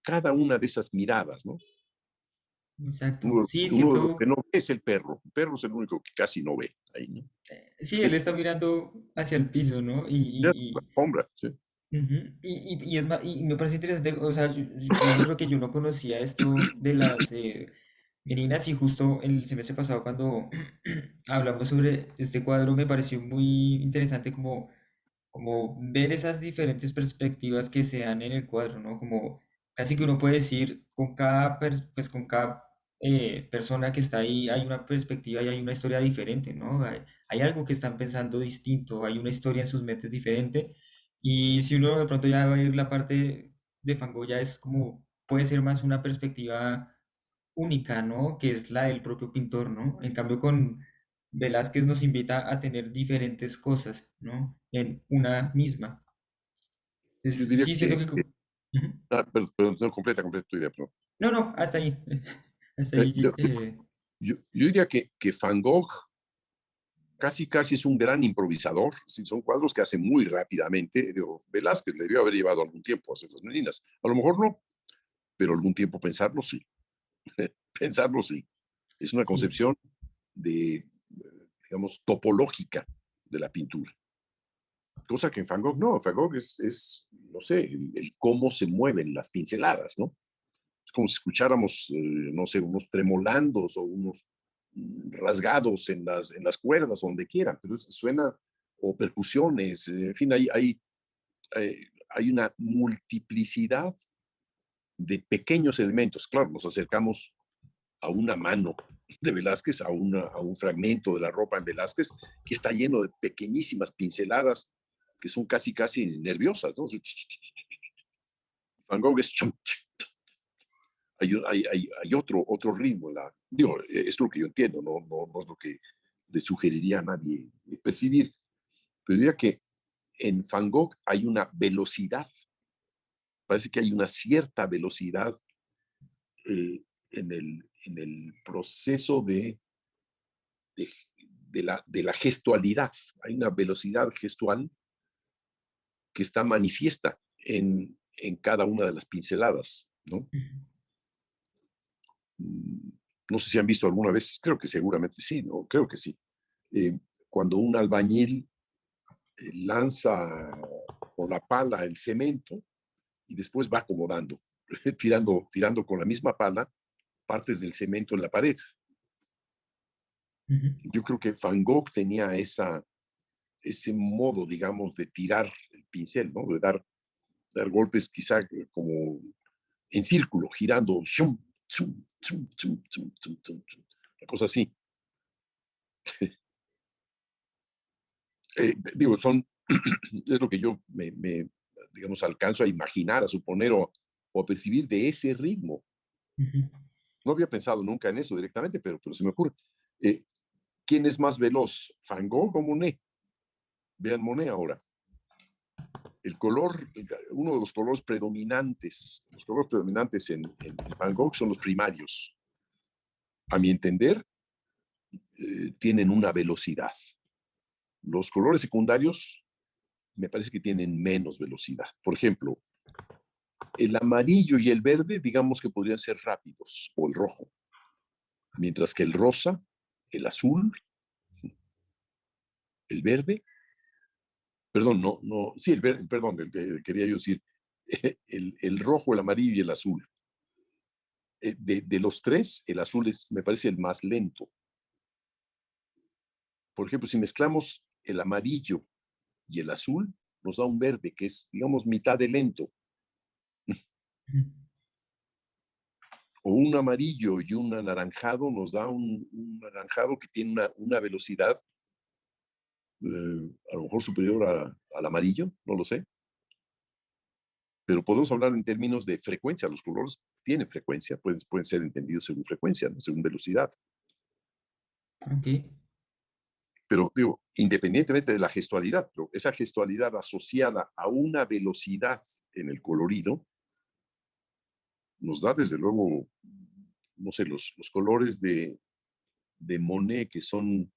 cada una de esas miradas, ¿no? Exacto. Uno, Sí, uno de los que siento, no ve es el perro. El perro es el único que casi no ve ahí, ¿no? sí, él está mirando hacia el piso, ¿no? Ya, la sombra, sí. Ujú. Y es y me parece interesante, o sea, digamos lo que yo no conocía esto de las meninas y justo el semestre pasado cuando hablamos sobre este cuadro me pareció muy interesante como ver esas diferentes perspectivas que se dan en el cuadro, ¿no? Como casi que uno puede decir con cada, pues con cada persona que está ahí hay una perspectiva y hay una historia diferente, ¿no? Hay algo que están pensando distinto, hay una historia en sus mentes diferente y si uno de pronto ya va a ir la parte de Van Gogh ya es como, puede ser más una perspectiva única, ¿no? Que es la del propio pintor, ¿no? En cambio con Velázquez nos invita a tener diferentes cosas, ¿no? En una misma. Yo Entonces, diría sí, siento que... Ujú. pero no, completa tu idea, pero No, no, hasta ahí. Hasta ahí. yo, yo diría que Van Gogh casi es un gran improvisador. Sí, son cuadros que hace muy rápidamente. Digo, Velázquez le debió haber llevado algún tiempo a hacer las meninas. A lo mejor no, pero algún tiempo pensarlo sí. Pensarlo sí. Es una Sí. concepción de, digamos, topológica de la pintura. Cosa que en Van Gogh no. Van Gogh no sé, el cómo se mueven las pinceladas, ¿no? Es como si escucháramos, no sé, unos tremolandos o unos rasgados en las cuerdas o donde quiera, pero suena, o percusiones, en fin, hay una multiplicidad de pequeños elementos. Claro, nos acercamos a una mano de Velázquez, a un fragmento de la ropa en Velázquez, que está lleno de pequeñísimas pinceladas que son casi nerviosas, ¿no? Van Gogh es hay otro ritmo. Digo, es lo que yo entiendo, no es lo que le sugeriría a nadie percibir. Pero diría que en Van Gogh hay una velocidad, parece que hay una cierta velocidad en el proceso de, de la gestualidad. Hay una velocidad gestual que está manifiesta en cada una de las pinceladas, ¿no? No sé si han visto alguna vez, creo que seguramente sí, ¿no? Creo que sí. Eh, Cuando un albañil lanza con la pala el cemento y después va acomodando, tirando con la misma pala partes del cemento en la pared. Ujú. Yo creo que Van Gogh tenía ese modo, digamos, de tirar el pincel, ¿no? De dar golpes quizá como en círculo, girando, shum, chum, chum, chum, chum, chum, chum, chum, una cosa así. Digo, es lo que yo digamos, alcanzo a imaginar, a suponer o a percibir de ese ritmo. Ujú. No había pensado nunca en eso directamente, pero se me ocurre. Eh, ¿Quién es más veloz, Van Gogh o Monet? Vean Monet ahora. El color, uno de los colores predominantes en Van Gogh son los primarios. A mi entender, tienen una velocidad. Los colores secundarios me parece que tienen menos velocidad. Por ejemplo, el amarillo y el verde, digamos que podrían ser rápidos, o el rojo, mientras que el rosa, el azul, el verde, Perdón, sí, perdón, quería yo decir, el rojo, el amarillo y el azul. De los tres, el azul me parece el más lento. Por ejemplo, si mezclamos el amarillo y el azul, nos da un verde que es, digamos, mitad de lento. Ujú. O un amarillo y un anaranjado nos da un anaranjado que tiene una velocidad a lo mejor superior al amarillo, no lo sé. Pero podemos hablar en términos de frecuencia. Los colores tienen frecuencia, pueden ser entendidos según frecuencia, ¿no? Según velocidad. Ok. Pero digo, independientemente de la gestualidad, pero esa gestualidad asociada a una velocidad en el colorido nos da desde luego, no sé, los colores de Monet que son,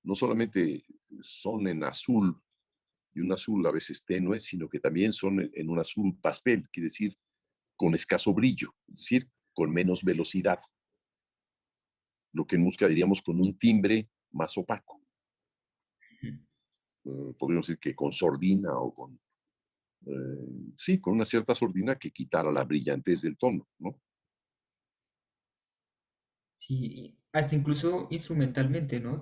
no solamente son en azul y un azul a veces tenue, sino que también son en un azul pastel, quiere decir con escaso brillo, es decir, con menos velocidad, lo que en música diríamos con un timbre más opaco. Podríamos decir que con sordina o con, sí, con una cierta sordina que quitara la brillantez del tono, ¿no? Sí, hasta incluso instrumentalmente, ¿no?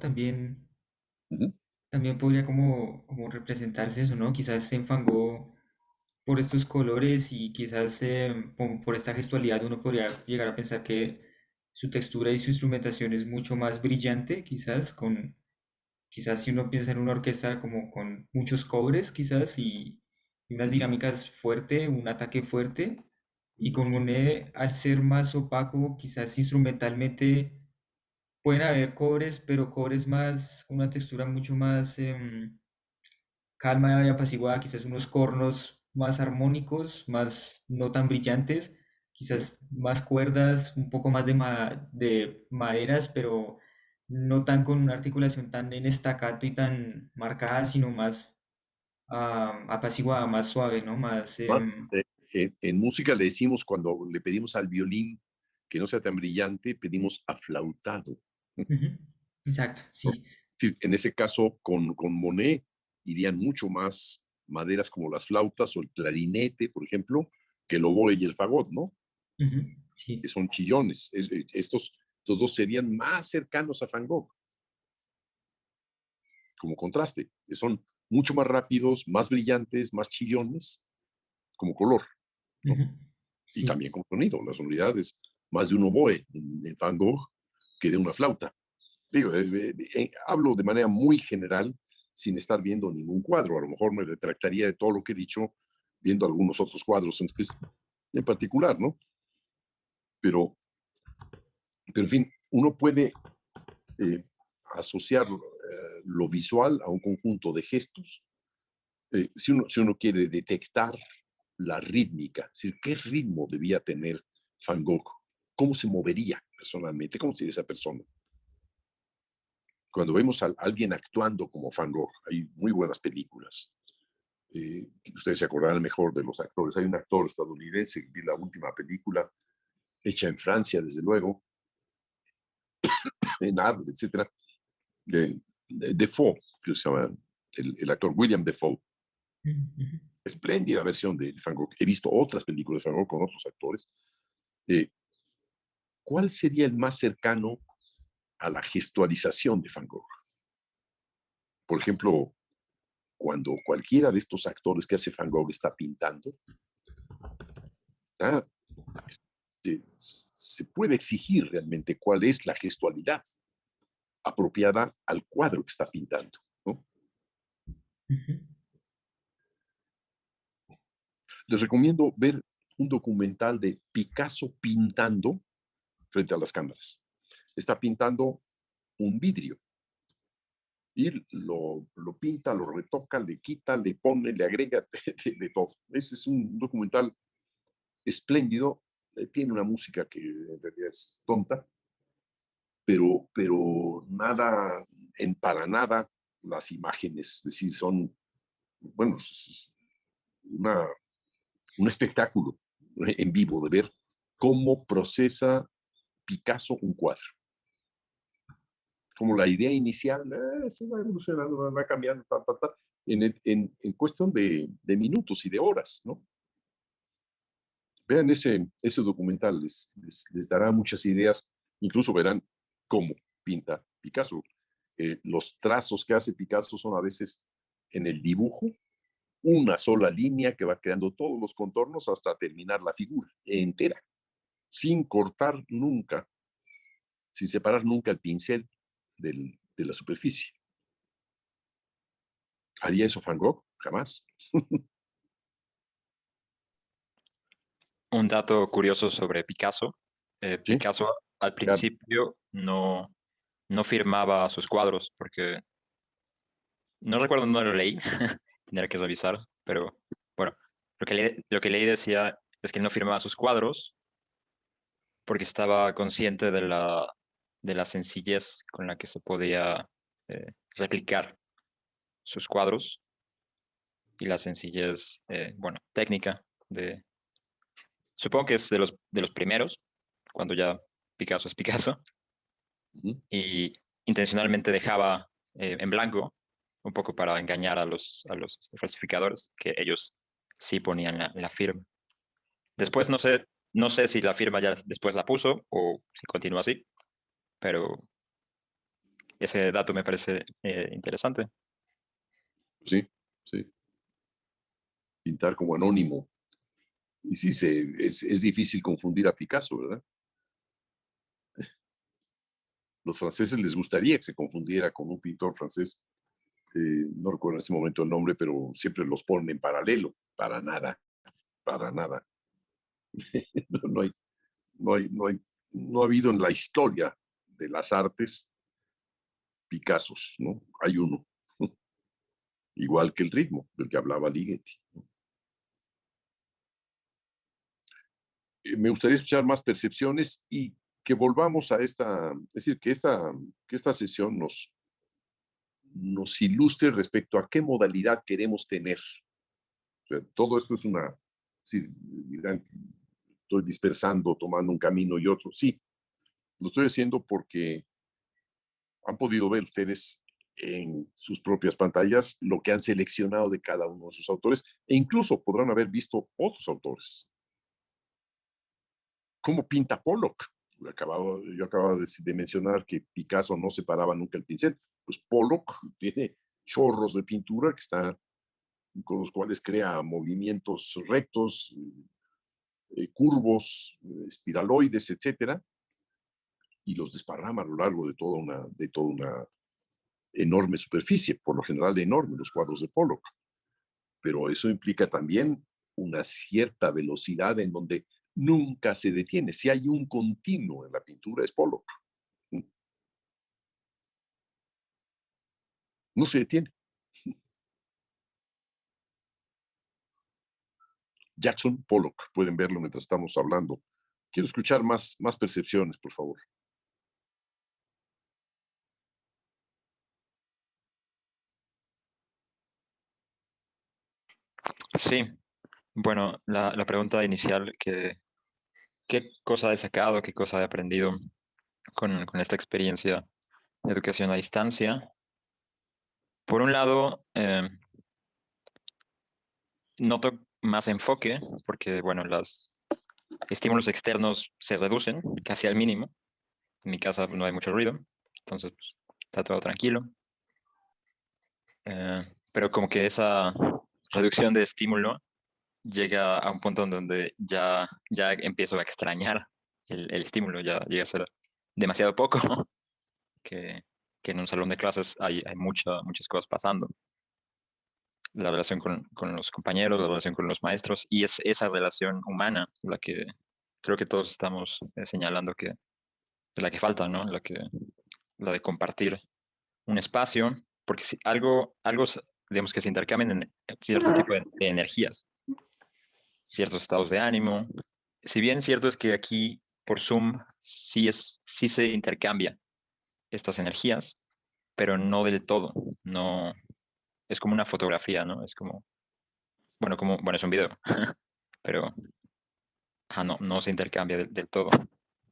Uh-huh. También podría como representarse eso, ¿no? Quizás en Van Gogh, por estos colores y quizás por esta gestualidad, uno podría llegar a pensar que su textura y su instrumentación es mucho más brillante, quizás si uno piensa en una orquesta como con muchos cobres, quizás, y unas Uh-huh. dinámicas fuerte, un ataque fuerte, y con Monet, al ser más opaco, quizás instrumentalmente pueden haber cobres, pero cobres más, una textura mucho más calma y apaciguada, quizás unos cornos más armónicos, más no tan brillantes, Uh-huh. quizás más cuerdas, un poco más de maderas, pero no tan con una articulación tan en estacato y tan marcada, sino más apaciguada, más suave, ¿no? Más... Más, en música le decimos cuando le pedimos al violín que no sea tan brillante, pedimos aflautado. ujú, exacto, ¿No? sí. Sí, en ese caso, con Monet irían mucho más maderas como las flautas o el clarinete, por ejemplo, que el oboe y el fagot, ¿no? Ujú, Que sí. son chillones. Estos dos serían más cercanos a Van Gogh, como contraste. Son mucho más rápidos, más brillantes, más chillones, como color, ¿no? Ujú, Y sí. también como sonido. La sonoridad es más de un oboe en Van Gogh que de una flauta. Digo, hablo de manera muy general, sin estar viendo ningún cuadro. A lo mejor me retractaría de todo lo que he dicho viendo algunos otros cuadros en particular, ¿no? Pero, en fin, uno puede eh, asociar lo visual a un conjunto de gestos. Si uno quiere detectar la rítmica, es decir, qué ritmo debía tener Van Gogh, cómo se movería personalmente, cómo sería esa persona. Cuando vemos a alguien actuando como Van Gogh, hay muy buenas películas. Ustedes se acordarán mejor de los actores. Hay un actor estadounidense, vi la última película, hecha en Francia, desde luego, en arte, etcétera, de Defoe, que se llama el actor William Defoe. Ujú, Espléndida versión de Van Gogh. He visto otras películas de Van Gogh con otros actores. Eh, ¿Cuál sería el más cercano a la gestualización de Van Gogh? Por ejemplo, cuando cualquiera de estos actores que hace Van Gogh está pintando, ah, se puede exigir realmente cuál es la gestualidad apropiada al cuadro que está pintando, ¿no? ujú, Les recomiendo ver un documental de Picasso pintando frente a las cámaras. Está pintando un vidrio y lo pinta, lo retoca, le quita, le pone, le agrega de todo. Ese es un documental espléndido. Tiene una música que en realidad es tonta, pero nada, para nada las imágenes, es decir, son, bueno, es un espectáculo en vivo de ver cómo procesa Picasso un cuadro. Como la idea inicial, se va evolucionando, va cambiando, en cuestión de minutos y de horas, ¿no? Vean ese documental, les dará muchas ideas, incluso verán cómo pinta Picasso. Los trazos que hace Picasso son a veces en el dibujo una sola línea que va creando todos los contornos hasta terminar la figura entera, sin cortar nunca, sin separar nunca el pincel de la superficie. ¿Haría eso Van Gogh? Jamás. Un dato curioso sobre Picasso. ¿Sí? Picasso al principio no firmaba sus cuadros porque no recuerdo dónde lo leí, tendría que revisar, pero bueno, lo que leí decía es que él no firmaba sus cuadros porque estaba consciente de la sencillez con la que se podía replicar sus cuadros y la sencillez, bueno, técnica supongo que es de los primeros, cuando ya Picasso es Picasso, y intencionalmente dejaba en blanco un poco para engañar a los falsificadores, que ellos sí ponían la firma. Después no sé si la firma ya después la puso o si continúa así, pero ese dato me parece interesante. Sí, sí. Pintar como anónimo. Y sí, es difícil confundir a Picasso, ¿verdad? Los franceses les gustaría que se confundiera con un pintor francés, no recuerdo en este momento el nombre, pero siempre los ponen en paralelo. Para nada, para nada. No ha habido en la historia de las artes Picassos, ¿no? Hay uno. Igual que el ritmo del que hablaba Ligeti. Me gustaría escuchar más percepciones y que volvamos a esta, es decir, que esta sesión nos ilustre respecto a qué modalidad queremos tener. O sea, todo esto es una, sí, dirán, estoy dispersando, tomando un camino y otro. Sí, lo estoy haciendo porque han podido ver ustedes en sus propias pantallas lo que han seleccionado de cada uno de sus autores e incluso podrán haber visto otros autores. ¿Cómo pinta Pollock? Yo acababa de mencionar que Picasso no separaba nunca el pincel. Pues Pollock tiene chorros de pintura con los cuales crea movimientos rectos, curvos, espiraloides, etcétera, y los desparrama a lo largo de toda una enorme superficie, por lo general enorme, los cuadros de Pollock. Pero eso implica también una cierta velocidad en donde nunca se detiene. Si hay un continuo en la pintura, es Pollock. No se detiene. Jackson Pollock, pueden verlo mientras estamos hablando. Quiero escuchar más percepciones, por favor. Sí, bueno, la pregunta inicial, ¿qué cosa he sacado, qué cosa he aprendido con esta experiencia de educación a distancia? Por un lado, noto más enfoque, porque, bueno, los estímulos externos se reducen casi al mínimo. En mi casa no hay mucho ruido, entonces pues, está todo tranquilo. Pero como que esa reducción de estímulo llega a un punto en donde ya empiezo a extrañar el estímulo, ya llega a ser demasiado poco, que en un salón de clases hay muchas cosas pasando. La relación con los compañeros, la relación con los maestros, y es esa relación humana la que creo que todos estamos señalando que es la que falta, ¿no? La de compartir un espacio, porque si digamos que se intercambian en cierto tipo de energías, ciertos estados de ánimo. Si bien cierto es que aquí por Zoom sí se intercambia estas energías, pero no del todo, no, es como una fotografía, ¿no? Es como, bueno, es un video, pero no se intercambia del todo.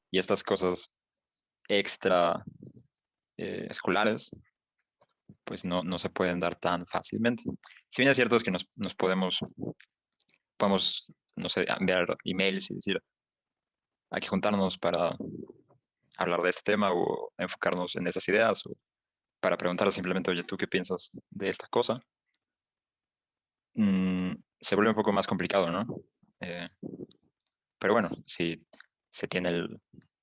Y estas cosas extra escolares pues no se pueden dar tan fácilmente. Si bien es cierto es que nos podemos, no sé, enviar emails y decir, hay que juntarnos para hablar de este tema o enfocarnos en esas ideas o para preguntar simplemente, oye, ¿tú qué piensas de esta cosa? Se vuelve un poco más complicado, ¿no? Eh, pero bueno, si se tiene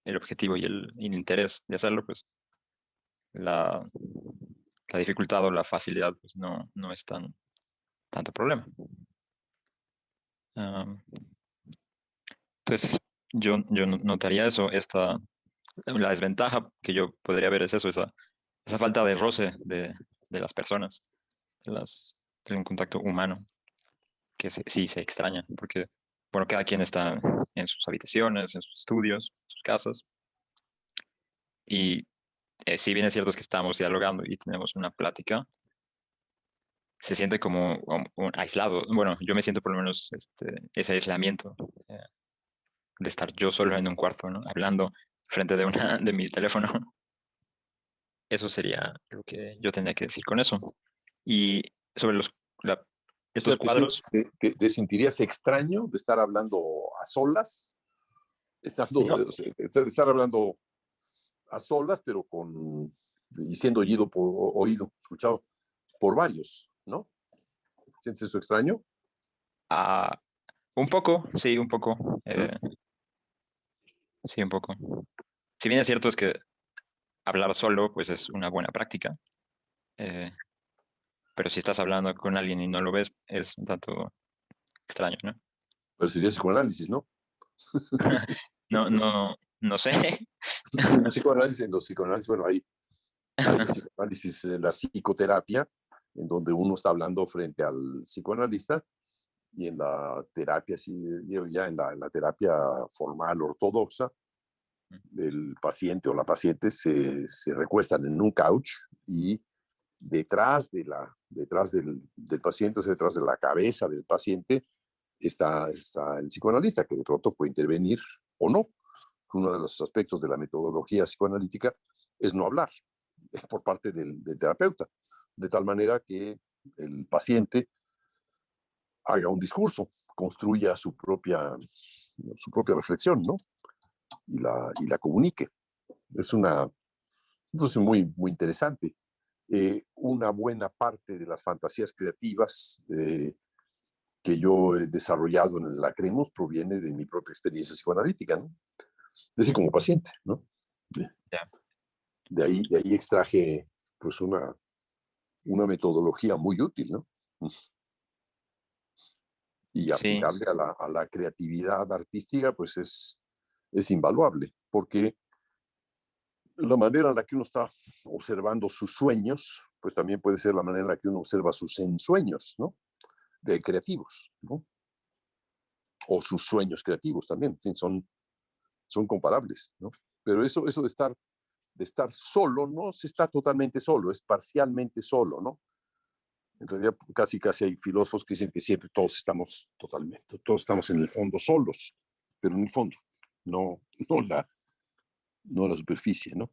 el objetivo y el interés de hacerlo, pues la, la dificultad o la facilidad pues no es tanto problema. Am, entonces, yo notaría eso, la desventaja que yo podría ver es eso, esa falta de roce de las personas, de un contacto humano, que sí se extraña, porque, bueno, cada quien está en sus habitaciones, en sus estudios, en sus casas, y si bien es cierto es que estamos dialogando y tenemos una plática, se siente como un aislado. Bueno, yo me siento por lo menos ese aislamiento de estar yo solo en un cuarto, ¿no? Hablando frente de mi teléfono. Eso sería lo que yo tendría que decir con eso. Y sobre la- O sea, estos cuadros, te sentirías extraño de estar hablando a solas, no, o sea, de estar hablando a solas, pero y siendo escuchado por varios, ¿no? ¿Sientes eso extraño? ah, un poco, sí, un poco. Sí, un poco. Si bien es cierto es que hablar solo, pues es una buena práctica. eh, pero si estás hablando con alguien y no lo ves, es un tanto extraño, ¿no? Pero sería psicoanálisis, ¿no? No sé. Sí, en los psicoanálisis, bueno, hay psicoanálisis, la psicoterapia, en donde uno está hablando frente al psicoanalista, y en la terapia, sí, ya en la terapia formal ortodoxa, el paciente o la paciente se recuestan en un couch y detrás del paciente, o sea, detrás de la cabeza del paciente, está el psicoanalista, que de pronto puede intervenir o no. Uno de los aspectos de la metodología psicoanalítica es no hablar por parte del terapeuta, de tal manera que el paciente haga un discurso, construya su propia reflexión, ¿no? Y la comunique. Es entonces muy interesante. Una buena parte de las fantasías creativas que yo he desarrollado en el Lacrimos proviene de mi propia experiencia psicoanalítica, ¿no? Desde como paciente, ¿no? De, Ya. de ahí extraje pues una metodología muy útil, ¿no? Y Sí, aplicable a la creatividad artística, pues es invaluable, porque la manera en la que uno está observando sus sueños, pues también puede ser la manera en la que uno observa sus ensueños, ¿no? De creativos, ¿no? O sus sueños creativos también, en fin, son comparables, ¿no? Pero eso de estar solo, no se está totalmente solo, es parcialmente solo, ¿no? En realidad, casi hay filósofos que dicen que siempre todos estamos en el fondo solos, pero en el fondo, no, no la superficie, ¿no?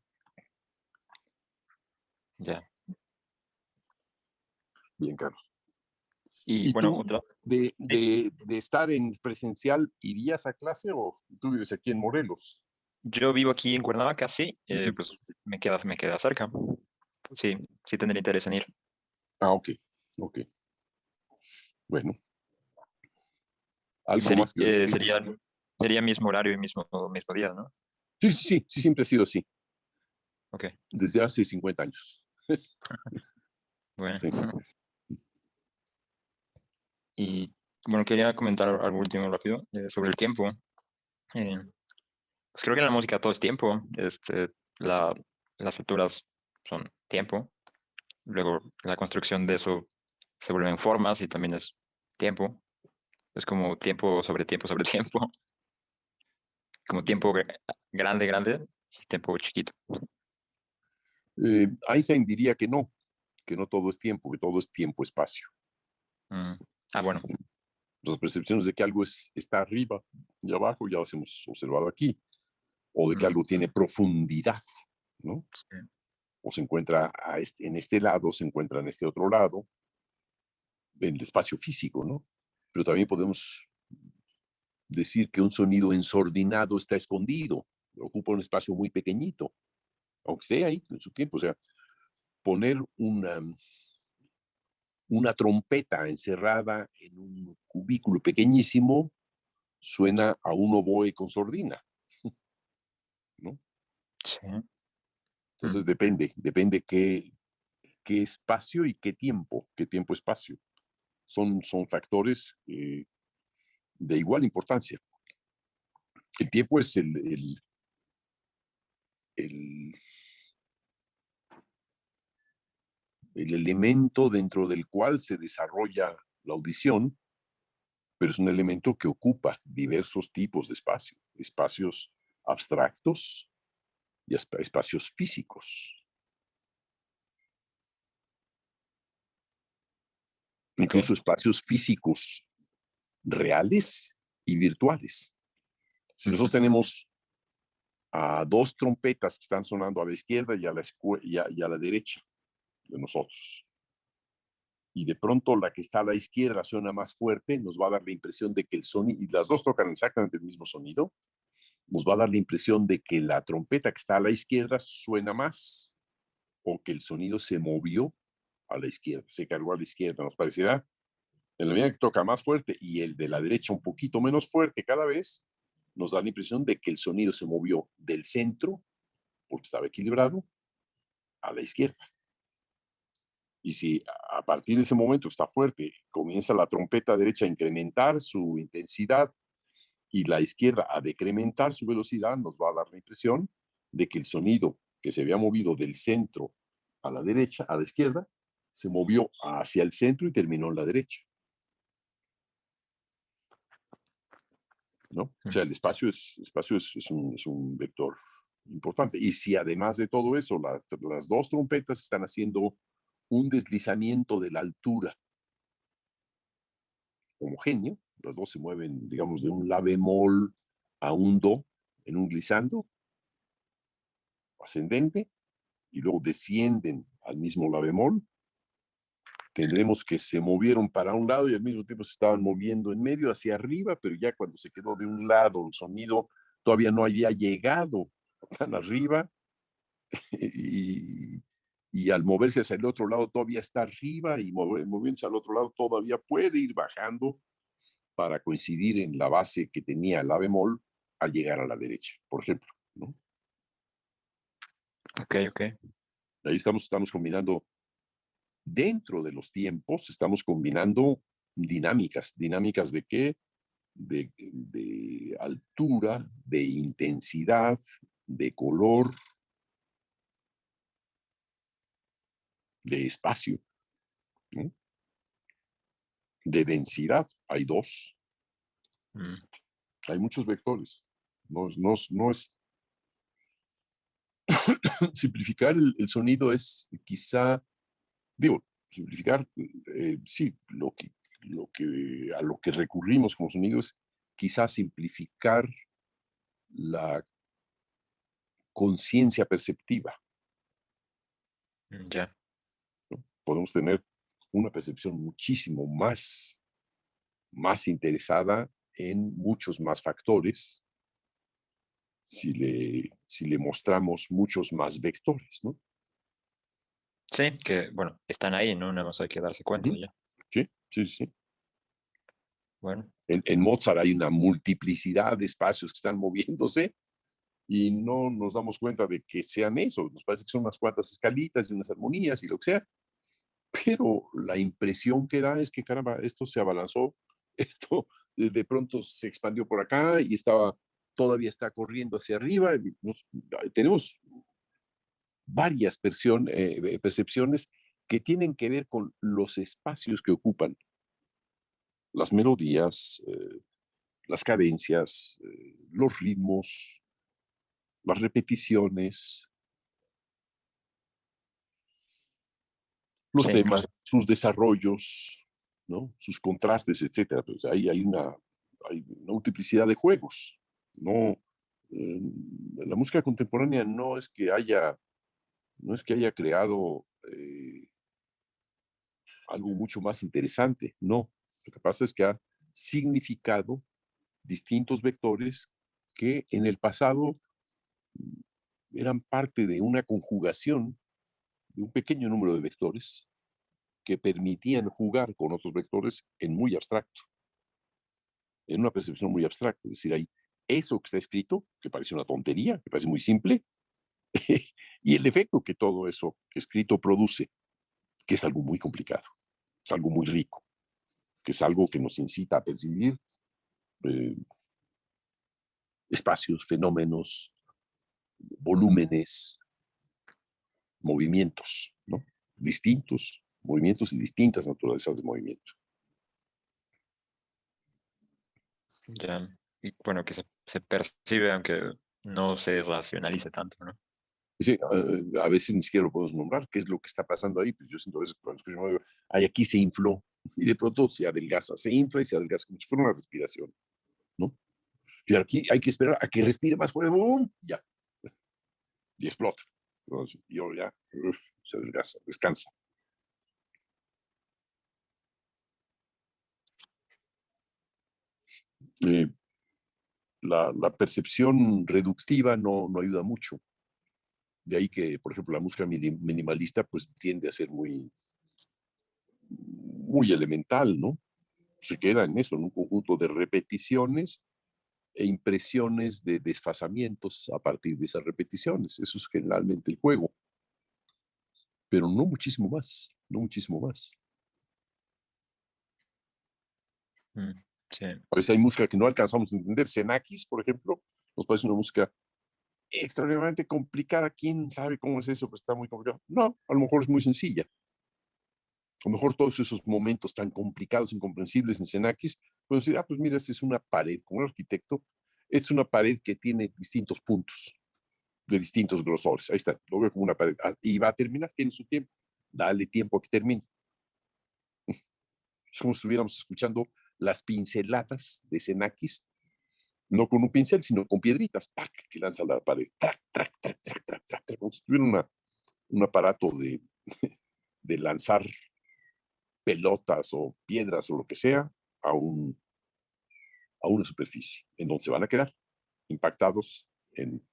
ya. Bien, Carlos. Y ¿Y bueno, tú, otra. de, Sí. de estar en presencial, irías a clase o tú vives aquí en Morelos? Yo vivo aquí en Cuernavaca, sí, pues me queda cerca. Sí, sí tendría interés en ir. Ah, ok. Bueno, algo más que decir. Sería mismo horario y mismo día, ¿no? Sí, siempre ha sido así, Ok, desde hace 50 años. bueno. Sí. Y bueno, quería comentar algo último rápido sobre el tiempo. Eh, pues creo que en la música todo es tiempo. La, las alturas son tiempo. Luego la construcción de eso se vuelven formas y también es tiempo. Es como tiempo sobre tiempo sobre tiempo. Como tiempo grande y tiempo chiquito. Einstein diría que no todo es tiempo, que todo es tiempo-espacio. Mm. Ah, bueno. Las percepciones de que algo está arriba y abajo ya las hemos observado aquí, o de que Mm, algo tiene profundidad, ¿no? sí. o se encuentra en este lado, se encuentra en este otro lado, en el espacio físico, ¿no? Pero también podemos decir que un sonido ensordinado está escondido, ocupa un espacio muy pequeñito, aunque esté ahí en su tiempo. O sea, poner una trompeta encerrada en un cubículo pequeñísimo suena a un oboe con sordina, ¿no? Sí. Entonces depende qué espacio y qué tiempo-espacio. Son factores de igual importancia. El tiempo es el elemento dentro del cual se desarrolla la audición, pero es un elemento que ocupa diversos tipos de espacio, espacios abstractos y espacios físicos, incluso espacios físicos reales y virtuales. Si nosotros tenemos a dos trompetas que están sonando a la izquierda y a la derecha de nosotros, y de pronto la que está a la izquierda suena más fuerte, nos va a dar la impresión de que el sonido, y las dos tocan exactamente el mismo sonido, nos va a dar la impresión de que la trompeta que está a la izquierda suena más, o que el sonido se movió a la izquierda, se cargó a la izquierda. Nos parecerá, en la medida que toca más fuerte y el de la derecha un poquito menos fuerte cada vez, nos da la impresión de que el sonido se movió del centro, porque estaba equilibrado, a la izquierda. Y si a partir de ese momento está fuerte, comienza la trompeta derecha a incrementar su intensidad y la izquierda a decrementar su velocidad, nos va a dar la impresión de que el sonido que se había movido del centro a la derecha, a la izquierda, se movió hacia el centro y terminó en la derecha, ¿no? O sea, el espacio es un vector importante. Y si además de todo eso, las dos trompetas están haciendo un deslizamiento de la altura homogéneo, las dos se mueven, digamos, de un la bemol a un do en un glissando ascendente y luego descienden al mismo la bemol, tendremos que se movieron para un lado y al mismo tiempo se estaban moviendo en medio hacia arriba, pero ya cuando se quedó de un lado el sonido todavía no había llegado tan arriba y, y al moverse hacia el otro lado todavía está arriba y moviéndose al otro lado todavía puede ir bajando para coincidir en la base que tenía la bemol al llegar a la derecha, por ejemplo, ¿no? Ok. Ahí estamos combinando, dentro de los tiempos, estamos combinando dinámicas. ¿Dinámicas de qué? De altura, de intensidad, de color, de espacio, ¿no? De densidad. Hay dos. Mm. Hay muchos vectores. No es simplificar el sonido es quizá, digo, simplificar, sí, a lo que recurrimos como sonido es quizá simplificar la conciencia perceptiva, Ya. ¿no? Podemos tener una percepción muchísimo más interesada en muchos más factores si le mostramos muchos más vectores, ¿no? Sí, que bueno, están ahí, ¿no? Nada más hay que darse cuenta Ujú. ya. Sí. Bueno, En Mozart hay una multiplicidad de espacios que están moviéndose y no nos damos cuenta de que sean eso. Nos parece que son unas cuantas escalitas y unas armonías y lo que sea, pero la impresión que da es que, caramba, esto se abalanzó, esto de pronto se expandió por acá y todavía está corriendo hacia arriba. Tenemos varias percepciones que tienen que ver con los espacios que ocupan las melodías, las cadencias, los ritmos, las repeticiones, los sí, temas, sus desarrollos, ¿no? Sus contrastes, etcétera. Pues ahí hay una multiplicidad de juegos. No, la música contemporánea no es que haya no es que haya creado algo mucho más interesante, no. Lo que pasa es que ha significado distintos vectores que en el pasado eran parte de una conjugación de un pequeño número de vectores que permitían jugar con otros vectores en muy abstracto, en una percepción muy abstracta. Es decir, hay eso que está escrito, que parece una tontería, que parece muy simple, y el efecto que todo eso escrito produce, que es algo muy complicado, es algo muy rico, que es algo que nos incita a percibir eh, espacios, fenómenos, volúmenes, movimientos, ¿no? Distintos movimientos y distintas naturalezas de movimiento. Ya. Y bueno, que se percibe, aunque no se racionalice tanto, ¿no? Sí, a veces ni siquiera lo podemos nombrar. ¿Qué es lo que está pasando ahí? Pues yo siento a veces cuando escucho, digo, ay, aquí se infló y de pronto se adelgaza, se infla y se adelgaza como si fuera una respiración, ¿no? Y aquí hay que esperar a que respire más fuerte, ¡boom! Ya, y explota. Entonces, yo ya, se adelgaza, descansa. Eh, la percepción reductiva no ayuda mucho. De ahí que, por ejemplo, la música minimalista pues tiende a ser muy elemental, ¿no? Se queda en eso, en un conjunto de repeticiones e impresiones de desfasamientos a partir de esas repeticiones. Eso es generalmente el juego, pero no muchísimo más, no muchísimo más. Mm, sí. A veces hay música que no alcanzamos a entender. Xenakis, por ejemplo, nos parece una música extraordinariamente complicada. ¿Quién sabe cómo es eso? Pues está muy complicado. No, a lo mejor es muy sencilla. A lo mejor todos esos momentos tan complicados, incomprensibles en Xenakis, pues decir, pues mira, esta es una pared, como un arquitecto, es una pared que tiene distintos puntos de distintos grosores. Ahí está, lo veo como una pared. Y va a terminar, tiene su tiempo. Dale tiempo a que termine. Es como si estuviéramos escuchando las pinceladas de Xenakis, no con un pincel, sino con piedritas, ¡pac!, que lanza la pared. ¡Trac, trac, trac, trac, trac, trac, trac! Como si tuviera un aparato de lanzar pelotas o piedras o lo que sea a, a una superficie, en donde se van a quedar impactados en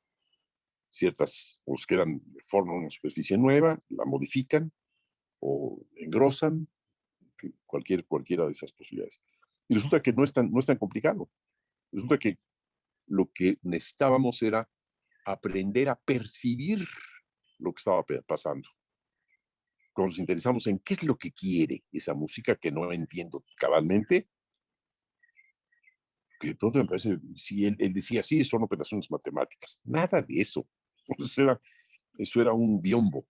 ciertas, o se quedan, forman una superficie nueva, la modifican o engrosan, cualquiera de esas posibilidades. Y resulta que no es tan complicado. Resulta que lo que necesitábamos era aprender a percibir lo que estaba pasando. Cuando nos interesamos en qué es lo que quiere esa música que no entiendo cabalmente, que de pronto me parece, si él decía, sí, son operaciones matemáticas. Nada de eso. Eso era un biombo.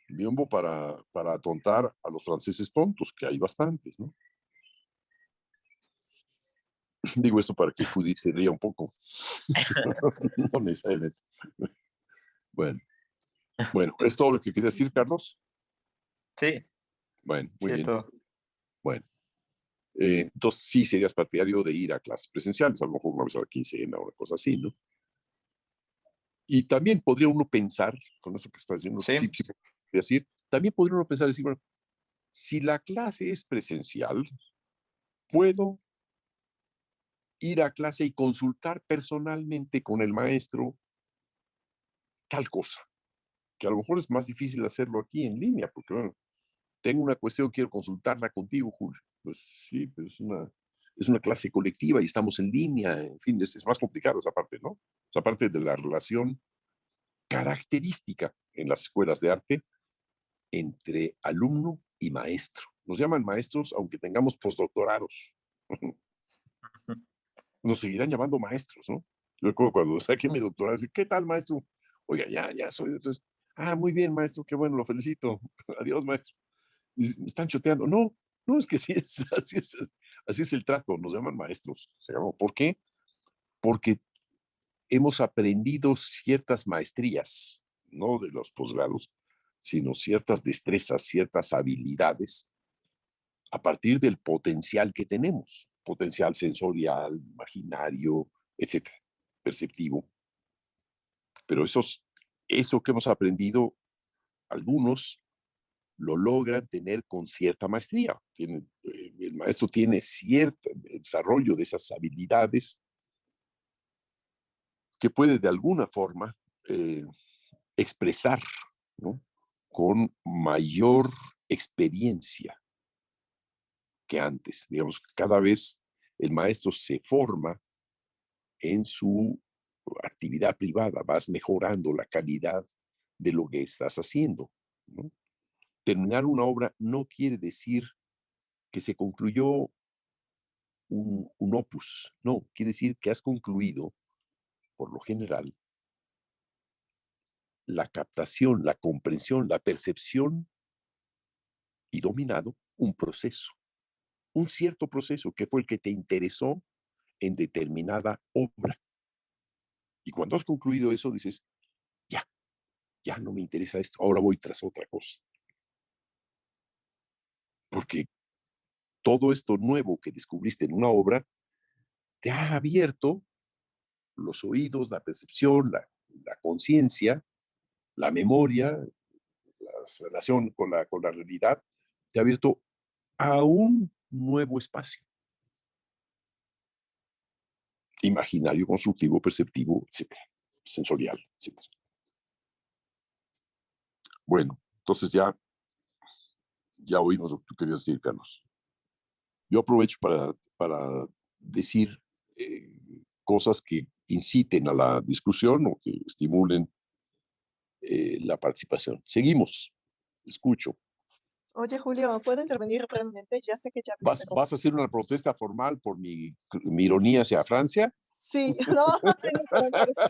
Biombo para atontar a los franceses tontos, que hay bastantes, ¿no? Digo esto para que Judith se ría un poco. No necesariamente. Bueno, ¿es todo lo que quería decir, Carlos? Sí, Bueno, muy sí, es bien. todo. Bueno, entonces sí serías partidario de ir a clases presenciales, a lo mejor una vez a la quincena o una cosa así, ¿no? Y también podría uno pensar, con esto que estás diciendo, Sí, sí, decir, también podría uno pensar, decir, bueno, si la clase es presencial, puedo ir a clase y consultar personalmente con el maestro tal cosa, que a lo mejor es más difícil hacerlo aquí en línea, porque bueno, tengo una cuestión, quiero consultarla contigo, Julio. Pues sí, pues es una clase colectiva y estamos en línea, en fin, es más complicado esa parte, ¿no? Esa parte de la relación característica en las escuelas de arte entre alumno y maestro. Nos llaman maestros aunque tengamos postdoctorados. Nos seguirán llamando maestros, ¿no? Yo recuerdo cuando saqué mi doctorado, ¿qué tal, maestro? Oiga, ya soy. Entonces, muy bien, maestro, qué bueno, lo felicito. Adiós, maestro. Y me están choteando. No, es que sí, así es el trato, nos llaman maestros. ¿Por qué? Porque hemos aprendido ciertas maestrías, no de los posgrados, sino ciertas destrezas, ciertas habilidades a partir del potencial que tenemos, potencial sensorial, imaginario, etcétera, perceptivo. Pero esos eso que hemos aprendido, algunos lo logran tener con cierta maestría. El maestro tiene cierto desarrollo de esas habilidades que puede de alguna forma expresar, ¿no?, con mayor experiencia que antes. Digamos, cada vez el maestro se forma en su actividad privada, vas mejorando la calidad de lo que estás haciendo, ¿no? Terminar una obra no quiere decir que se concluyó un opus, no, quiere decir que has concluido, por lo general, la captación, la comprensión, la percepción y dominado un proceso, un cierto proceso que fue el que te interesó en determinada obra. Y cuando has concluido eso, dices, ya, ya no me interesa esto, ahora voy tras otra cosa. Porque todo esto nuevo que descubriste en una obra te ha abierto los oídos, la percepción, la conciencia, la memoria, la relación con la realidad, te ha abierto a un nuevo espacio. Imaginario, constructivo, perceptivo, etcétera, sensorial, etcétera. Bueno, entonces ya oímos lo que tú querías decir, Carlos. Yo aprovecho para decir cosas que inciten a la discusión o que estimulen la participación. Seguimos. Escucho. Oye, Julio, ¿puedo intervenir brevemente? Ya sé que ya... pero ¿Vas a hacer una protesta formal por mi ironía hacia Francia? sí, no, tengo para eso.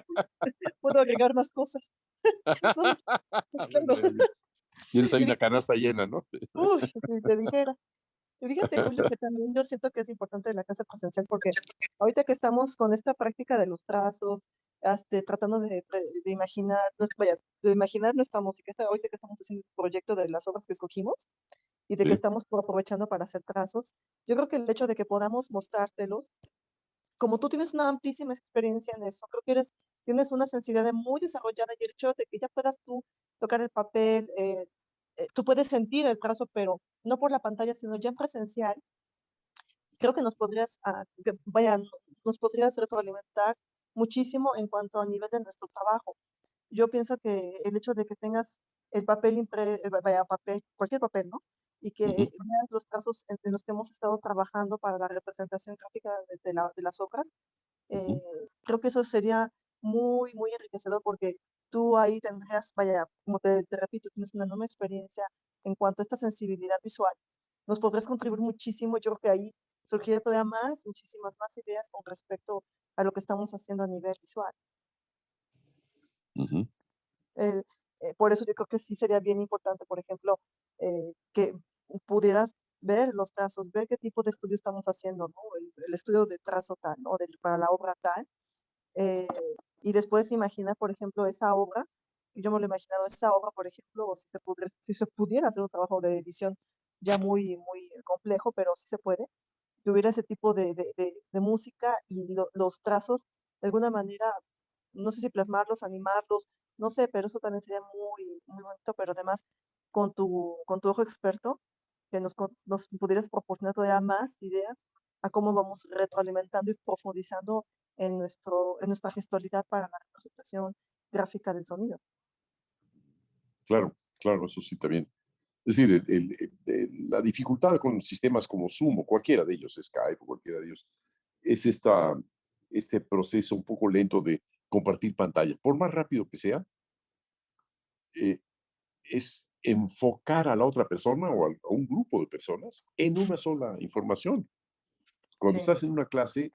Puedo agregar más cosas. No, pues claro. Tienes ahí Y una fíjate, canasta llena, ¿no? uy, si te dijera. Y fíjate, Julio, que también yo siento que es importante la clase presencial porque ahorita que estamos con esta práctica de los trazos, tratando de imaginar, vaya, de imaginar nuestra música, ahorita que estamos haciendo el proyecto de las obras que escogimos y de que Sí. estamos aprovechando para hacer trazos, yo creo que el hecho de que podamos mostrártelos, como tú tienes una amplísima experiencia en eso, creo que tienes una sensibilidad muy desarrollada y el hecho de que ya puedas tú tocar el papel, tú puedes sentir el trazo, pero no por la pantalla, sino ya en presencial, creo que nos podrías retroalimentar muchísimo en cuanto a nivel de nuestro trabajo. Yo pienso que el hecho de que tengas el papel, vaya, papel, cualquier papel, ¿no? Y que Ujú, veas los casos en los que hemos estado trabajando para la representación gráfica de las obras, ujú. creo que eso sería muy, muy enriquecedor porque tú ahí tendrías, vaya, como te repito, tienes una enorme experiencia en cuanto a esta sensibilidad visual. Nos podrías contribuir muchísimo, yo creo que ahí surgiría todavía más, muchísimas más ideas con respecto a lo que estamos haciendo a nivel visual. Ujú. Eh, por eso yo creo que sí sería bien importante, por ejemplo, que pudieras ver los trazos, ver qué tipo de estudio estamos haciendo, ¿no? El estudio de trazo tal, ¿no? Para la obra tal. eh, y después imaginar, por ejemplo, esa obra. Yo me lo he imaginado, esa obra, por ejemplo, o si se pudiera hacer un trabajo de edición ya muy, muy complejo, pero sí se puede, que hubiera ese tipo de música y los trazos, de alguna manera, no sé si plasmarlos, animarlos, no sé, pero eso también sería muy, muy bonito, pero además con tu ojo experto, que nos pudieras proporcionar todavía más ideas a cómo vamos retroalimentando y profundizando en nuestra gestualidad para la representación gráfica del sonido. Claro, claro, eso sí también. Es decir, la dificultad con sistemas como Zoom o cualquiera de ellos, Skype o cualquiera de ellos, es este proceso un poco lento de compartir pantalla. Por más rápido que sea, eh, es enfocar a la otra persona o a un grupo de personas en una sola información. Cuando Sí, estás en una clase,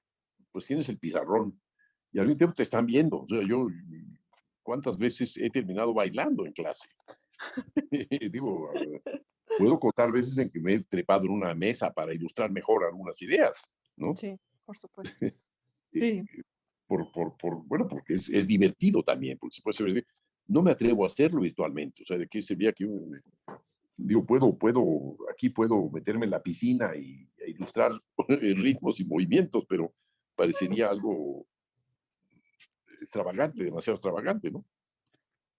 pues tienes el pizarrón y al mismo tiempo te están viendo. O sea, yo, ¿cuántas veces he terminado bailando en clase? Digo, puedo contar veces en que me he trepado en una mesa para ilustrar mejor algunas ideas, ¿no? sí, por supuesto. Eh, Sí, bueno, porque es divertido también, porque se puede hacer. No me atrevo a hacerlo virtualmente, o sea, ¿de qué sería que digo, aquí puedo meterme en la piscina e ilustrar ritmos y movimientos, pero parecería algo extravagante, demasiado extravagante, ¿no?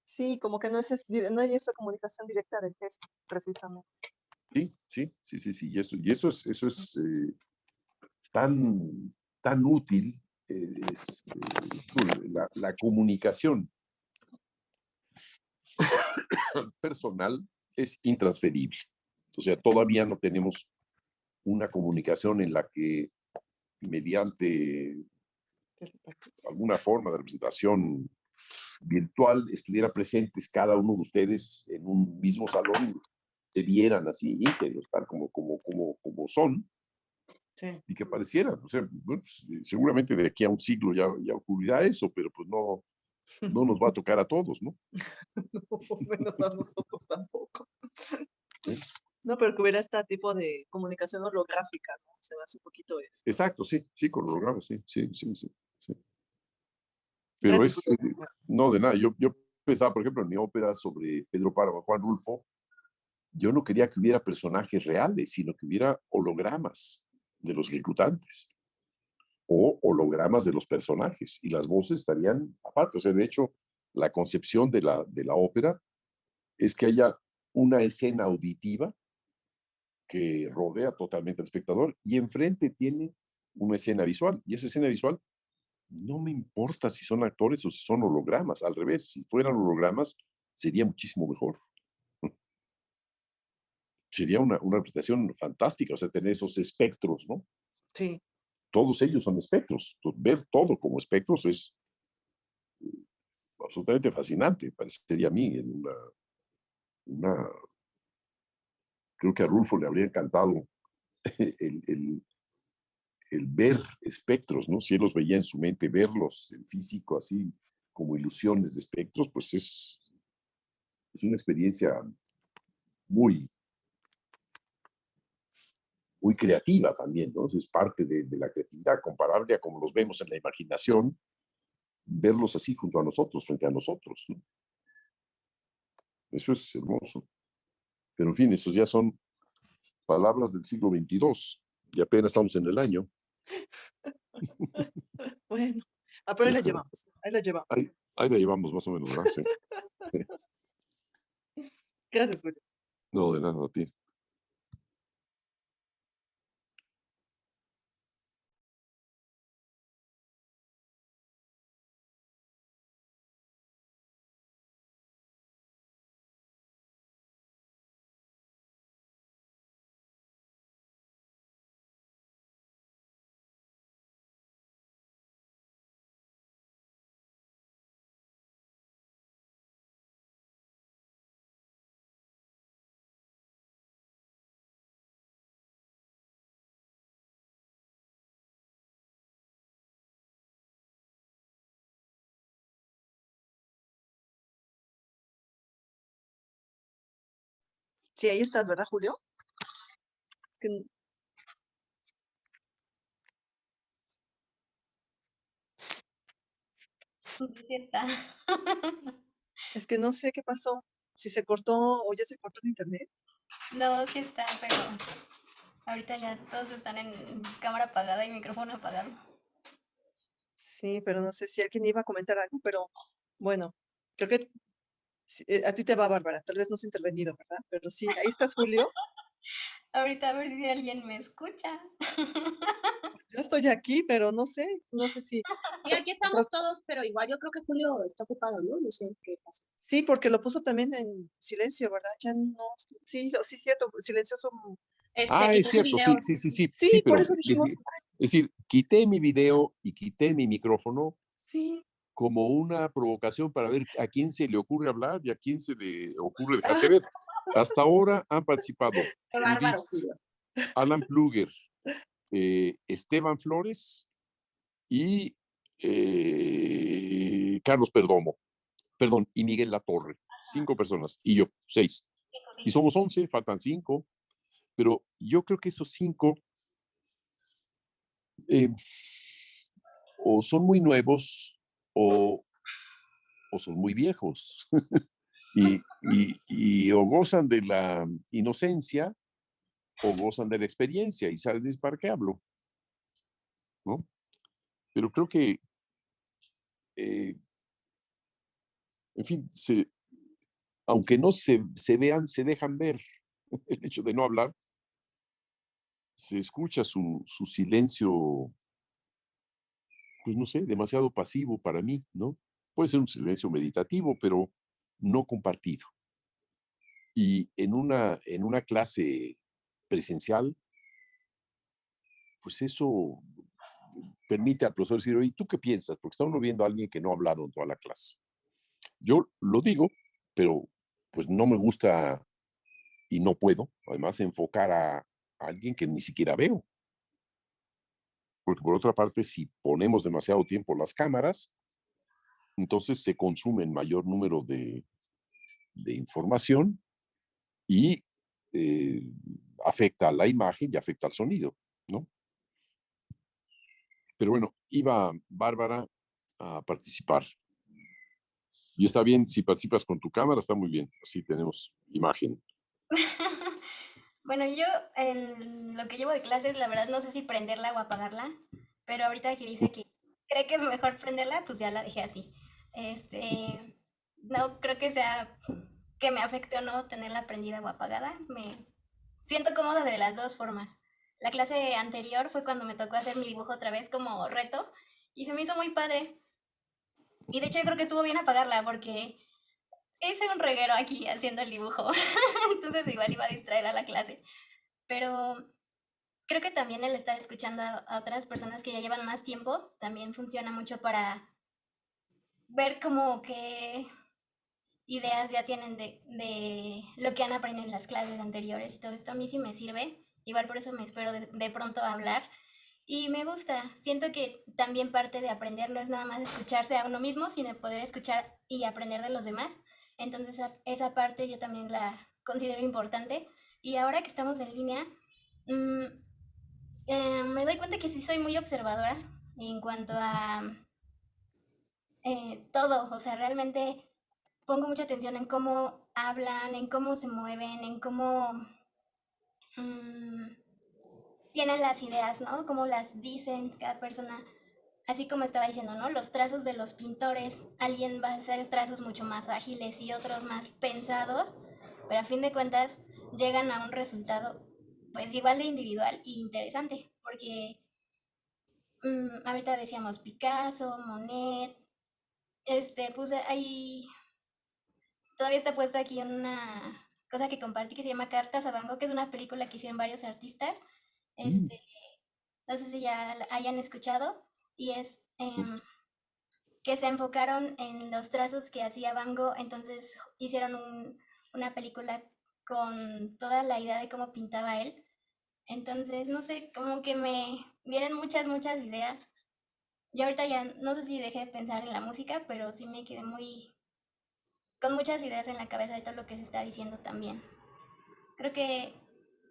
Sí, como que no hay esa comunicación directa del gesto, precisamente. Sí. Y eso es tan útil, la comunicación personal es intransferible. O sea, todavía no tenemos una comunicación en la que mediante alguna forma de representación virtual estuviera presentes cada uno de ustedes en un mismo salón, se vieran así íntegros, tal como son, Sí. y que parecieran. O sea, bueno, pues, seguramente de aquí a un siglo ya ocurrirá eso, pero pues no nos va a tocar a todos, ¿no? No, menos a nosotros tampoco. ¿Eh? No, pero que hubiera este tipo de comunicación holográfica, ¿no? Se me hace un poquito eso. Exacto, sí, con hologramas, sí. Pero Gracias, Julio. no, de nada. Yo pensaba, por ejemplo, en mi ópera sobre Pedro Páramo, Juan Rulfo, yo no quería que hubiera personajes reales, sino que hubiera hologramas de los ejecutantes o hologramas de los personajes, y las voces estarían aparte. O sea, de hecho, la concepción de la ópera es que haya una escena auditiva que rodea totalmente al espectador y enfrente tiene una escena visual, y esa escena visual no me importa si son actores o si son hologramas. Al revés, si fueran hologramas sería muchísimo mejor. Sería una representación fantástica, o sea, tener esos espectros, ¿no? Sí, Todos ellos son espectros. Ver todo como espectros es absolutamente fascinante, parecería a mí. Una, creo que a Rulfo le habría encantado el ver espectros, ¿no? Si él los veía en su mente, verlos en físico así como ilusiones de espectros, pues es una experiencia muy, muy creativa también, ¿no? Es parte de la creatividad, comparable a como los vemos en la imaginación, verlos así junto a nosotros, frente a nosotros, ¿no? Eso es hermoso. Pero en fin, esos ya son palabras del siglo XXII, y apenas estamos en el año. bueno. Pero ahí la llevamos. Ahí la llevamos más o menos, ¿verdad? Sí. Gracias, Julio. No, de nada, a ti. Sí, ahí estás, ¿verdad, Julio? Es que, Sí está. es que no sé qué pasó. Si se cortó o ya se cortó el internet. No, sí está, pero ahorita ya todos están en cámara apagada y micrófono apagado. Sí, pero no sé si alguien iba a comentar algo, pero bueno, creo que sí, a ti te va, Bárbara. Tal vez no has intervenido, ¿verdad? Pero sí, ahí estás, Julio. Ahorita a ver si alguien me escucha. Yo estoy aquí, pero no sé si. Y aquí estamos todos, pero igual yo creo que Julio está ocupado, ¿no? No sé qué pasó. Sí, porque lo puso también en silencio, ¿verdad? Ya no. Sí, sí, cierto, silencioso. Es Quitó su cierto, video. Sí, por pero eso dijimos, es decir, quité mi video y quité mi micrófono sí. como una provocación para ver a quién se le ocurre hablar y a quién se le ocurre Ah, dejarse ver. Hasta ahora han participado Qué Judith, bárbaro, Julio. Alan Pluger, Esteban Flores y Carlos Perdomo, perdón, y Miguel Latorre. 5 personas, y yo, 6. Y somos 11, faltan 5, pero yo creo que esos 5 o son muy nuevos o son muy viejos y o gozan de la inocencia o gozan de la experiencia y saben de para qué hablo, ¿no? Pero creo que, en fin, aunque no se vean, se dejan ver. El hecho de no hablar, se escucha su silencio, pues no sé, demasiado pasivo para mí, ¿no? Puede ser un silencio meditativo, pero no compartido. Y en una clase presencial, pues eso permite al profesor decir, oye, ¿tú qué piensas? Porque está uno viendo a alguien que no ha hablado en toda la clase. Yo lo digo, pero pues no me gusta y no puedo, además, enfocar a alguien que ni siquiera veo. Porque por otra parte, si ponemos demasiado tiempo las cámaras, entonces se consume mayor número de información y eh, afecta a la imagen y afecta al sonido, ¿no? Pero bueno, iba Bárbara a participar. Y está bien, si participas con tu cámara, está muy bien. Así tenemos imagen. Bueno, yo en lo que llevo de clases, la verdad no sé si prenderla o apagarla, pero ahorita que dice que cree que es mejor prenderla, pues ya la dejé así. No creo que sea que me afecte o no tenerla prendida o apagada. Me siento cómoda de las dos formas. La clase anterior fue cuando me tocó hacer mi dibujo otra vez como reto y se me hizo muy padre. Y de hecho yo creo que estuvo bien apagarla porque hice un reguero aquí haciendo el dibujo. Entonces igual iba a distraer a la clase. Pero creo que también el estar escuchando a otras personas que ya llevan más tiempo también funciona mucho para ver como qué ideas ya tienen de lo que han aprendido en las clases anteriores y todo esto. A mí sí me sirve. Igual por eso me espero de pronto a hablar. Y me gusta. Siento que también parte de aprender no es nada más escucharse a uno mismo, sino poder escuchar y aprender de los demás. Entonces esa parte yo también la considero importante. Y ahora que estamos en línea, mm, me doy cuenta que sí soy muy observadora en cuanto a todo, o sea, realmente pongo mucha atención en cómo hablan, en cómo se mueven, en cómo mm, tienen las ideas, ¿no? Cómo las dicen cada persona. Así como estaba diciendo, ¿no? Los trazos de los pintores, alguien va a hacer trazos mucho más ágiles y otros más pensados, pero a fin de cuentas llegan a un resultado pues igual de individual y interesante, porque ahorita decíamos Picasso, Monet, puse ahí, todavía está puesto aquí en una cosa que compartí que se llama Cartas a Van Gogh, que es una película que hicieron varios artistas, Mm, este, no sé si ya la hayan escuchado, y es mm, que se enfocaron en los trazos que hacía Van Gogh, entonces hicieron una película con toda la idea de cómo pintaba él, entonces, no sé, como que me vienen muchas ideas. Yo ahorita ya no sé si dejé de pensar en la música, pero sí me quedé con muchas ideas en la cabeza de todo lo que se está diciendo también. Creo que,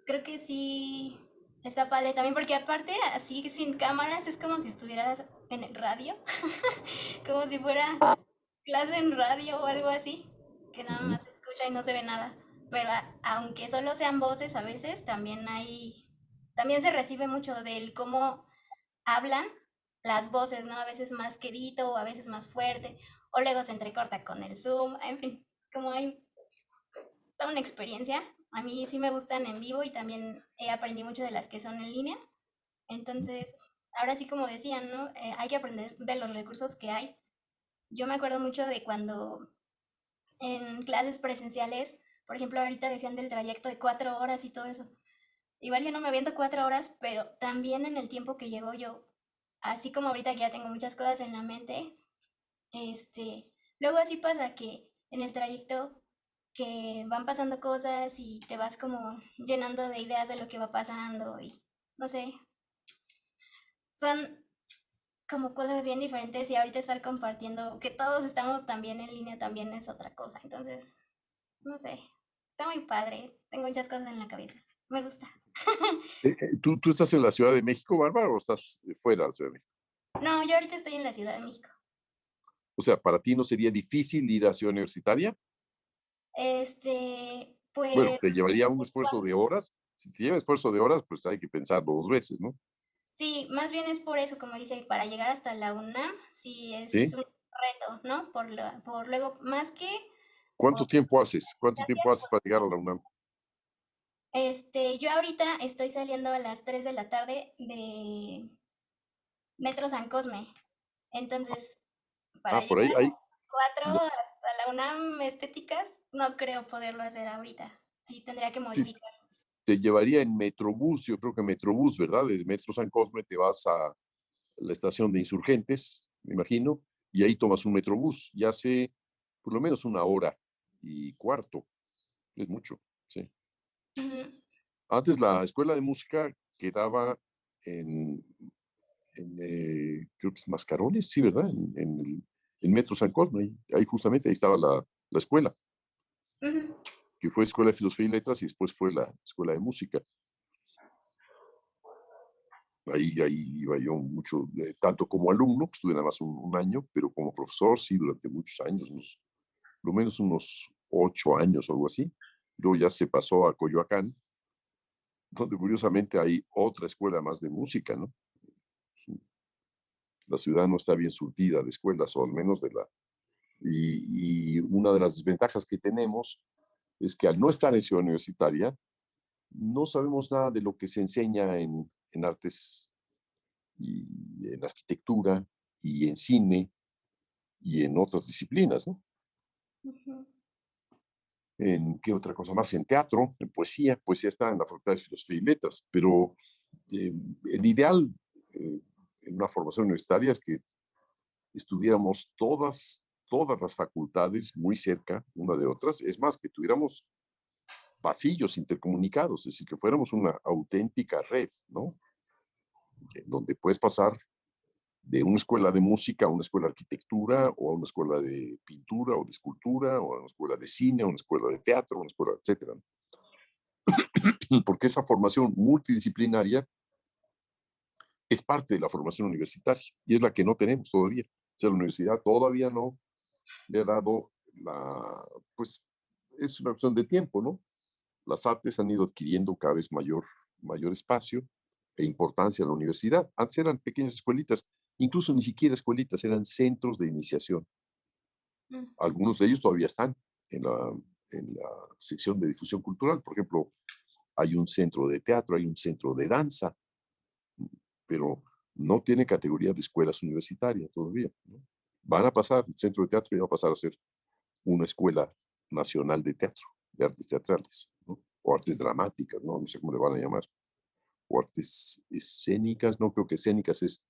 creo que sí está padre también, porque aparte, así sin cámaras, es como si estuvieras en el radio, como si fuera clase en radio o algo así, que nada ujú. más se escucha y no se ve nada. Pero aunque solo sean voces a veces, también se recibe mucho del cómo hablan las voces, ¿no? A veces más quedito o a veces más fuerte, o luego se entrecorta con el Zoom, en fin, como hay toda una experiencia. A mí sí me gustan en vivo y también aprendí mucho de las que son en línea. Entonces, ahora sí como decían, ¿no? Hay que aprender de los recursos que hay. Yo me acuerdo mucho de cuando en clases presenciales, por ejemplo, ahorita decían del trayecto de 4 horas y todo eso. Igual yo no me aviento 4 horas, pero también en el tiempo que llegó yo, así como ahorita que ya tengo muchas cosas en la mente, luego así pasa que en el trayecto que van pasando cosas y te vas como llenando de ideas de lo que va pasando y no sé, son como cosas bien diferentes y ahorita estar compartiendo que todos estamos también en línea también es otra cosa. Entonces, no sé, está muy padre, tengo muchas cosas en la cabeza, me gusta. ¿Tú estás en la Ciudad de México, Bárbara, o estás fuera de la Ciudad de México? No, yo ahorita estoy en la Ciudad de México. O sea, ¿para ti no sería difícil ir a Ciudad Universitaria? Bueno, Pues te llevaría un esfuerzo de horas. Si te lleva esfuerzo de horas, pues hay que pensarlo dos veces, ¿no? sí, más bien es por eso, como dice, para llegar hasta la UNAM, sí es Sí. un reto, ¿no? Por luego, más que ¿Cuánto tiempo haces? ¿Cuánto tiempo haces para llegar a la UNAM? Yo ahorita estoy saliendo a las 3 de la tarde de Metro San Cosme. Entonces, para Por llegar ahí, a ahí. las 4 Ya. hasta la UNAM Estéticas, no creo poderlo hacer ahorita. Sí, tendría que Sí, modificar. te llevaría en Metrobús, yo creo que Metrobús, ¿verdad? Desde Metro San Cosme te vas a la estación de Insurgentes, me imagino, y ahí tomas un Metrobús. Ya hace por lo menos 1 hora y cuarto, es mucho, sí. Ujú. Antes la escuela de música quedaba en, creo que es Mascarones, sí, ¿verdad? En Metro San Cosme, ahí justamente, ahí estaba la escuela, Ujú. que fue Escuela de Filosofía y Letras y después fue la Escuela de Música. Ahí iba yo mucho, tanto como alumno, que estuve nada más un año, pero como profesor, sí, durante muchos años, por lo menos unos 8 años o algo así. Luego ya se pasó a Coyoacán, donde curiosamente hay otra escuela más de música, ¿no? La ciudad no está bien surtida de escuelas, o al menos de la... Y una de las desventajas que tenemos es que al no estar en ciudad universitaria, no sabemos nada de lo que se enseña en artes y en arquitectura y en cine y en otras disciplinas, ¿no? Ujú. ¿En qué otra cosa más? En teatro, en poesía. Poesía está en la Facultad de Filosofía y Letras, pero el ideal en una formación universitaria es que estuviéramos todas las facultades muy cerca una de otras. Es más, que tuviéramos pasillos intercomunicados, es decir, que fuéramos una auténtica red, ¿no? Donde puedes pasar de una escuela de música a una escuela de arquitectura, o a una escuela de pintura o de escultura, o a una escuela de cine, a una escuela de teatro, una escuela, etcétera. Porque esa formación multidisciplinaria es parte de la formación universitaria y es la que no tenemos todavía. O sea, la universidad todavía no le ha dado pues es una cuestión de tiempo, ¿no? Las artes han ido adquiriendo cada vez mayor espacio e importancia en la universidad. Antes eran pequeñas escuelitas, incluso ni siquiera escuelitas, eran centros de iniciación. Mm. Algunos de ellos todavía están en la sección de difusión cultural. Por ejemplo, hay un centro de teatro, hay un centro de danza, pero no tiene categoría de escuelas universitarias todavía, ¿no? Van a pasar, el centro de teatro ya va a pasar a ser una escuela nacional de teatro, de artes teatrales, ¿no? O artes dramáticas, ¿no? No sé cómo le van a llamar. O artes escénicas, no creo que escénicas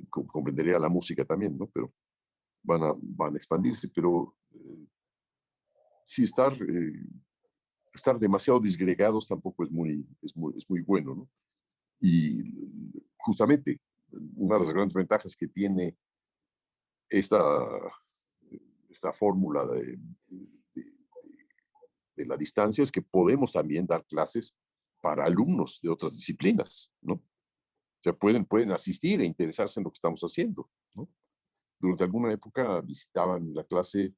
comprendería la música también, ¿no? Pero van a expandirse, pero sí estar demasiado disgregados tampoco es muy bueno, ¿no? Y justamente una de las grandes ventajas que tiene esta, esta fórmula de- de la distancia es que podemos también dar clases para alumnos de otras disciplinas, ¿no? O sea, pueden asistir e interesarse en lo que estamos haciendo, ¿no? Durante alguna época visitaban la clase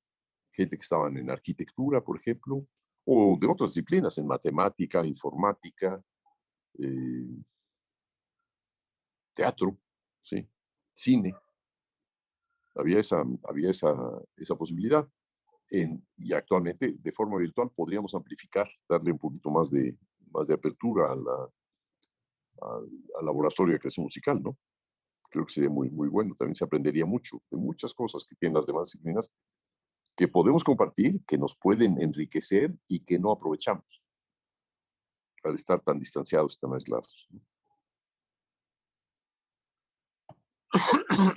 gente que estaban en arquitectura, por ejemplo, o de otras disciplinas, en matemática, informática, eh, teatro, ¿sí? Cine. Había esa posibilidad. Y actualmente, de forma virtual, podríamos amplificar, darle un poquito más de apertura al laboratorio de creación musical, ¿no? Creo que sería muy, muy bueno. También se aprendería mucho de muchas cosas que tienen las demás disciplinas que podemos compartir, que nos pueden enriquecer y que no aprovechamos al estar tan distanciados, tan aislados, ¿no?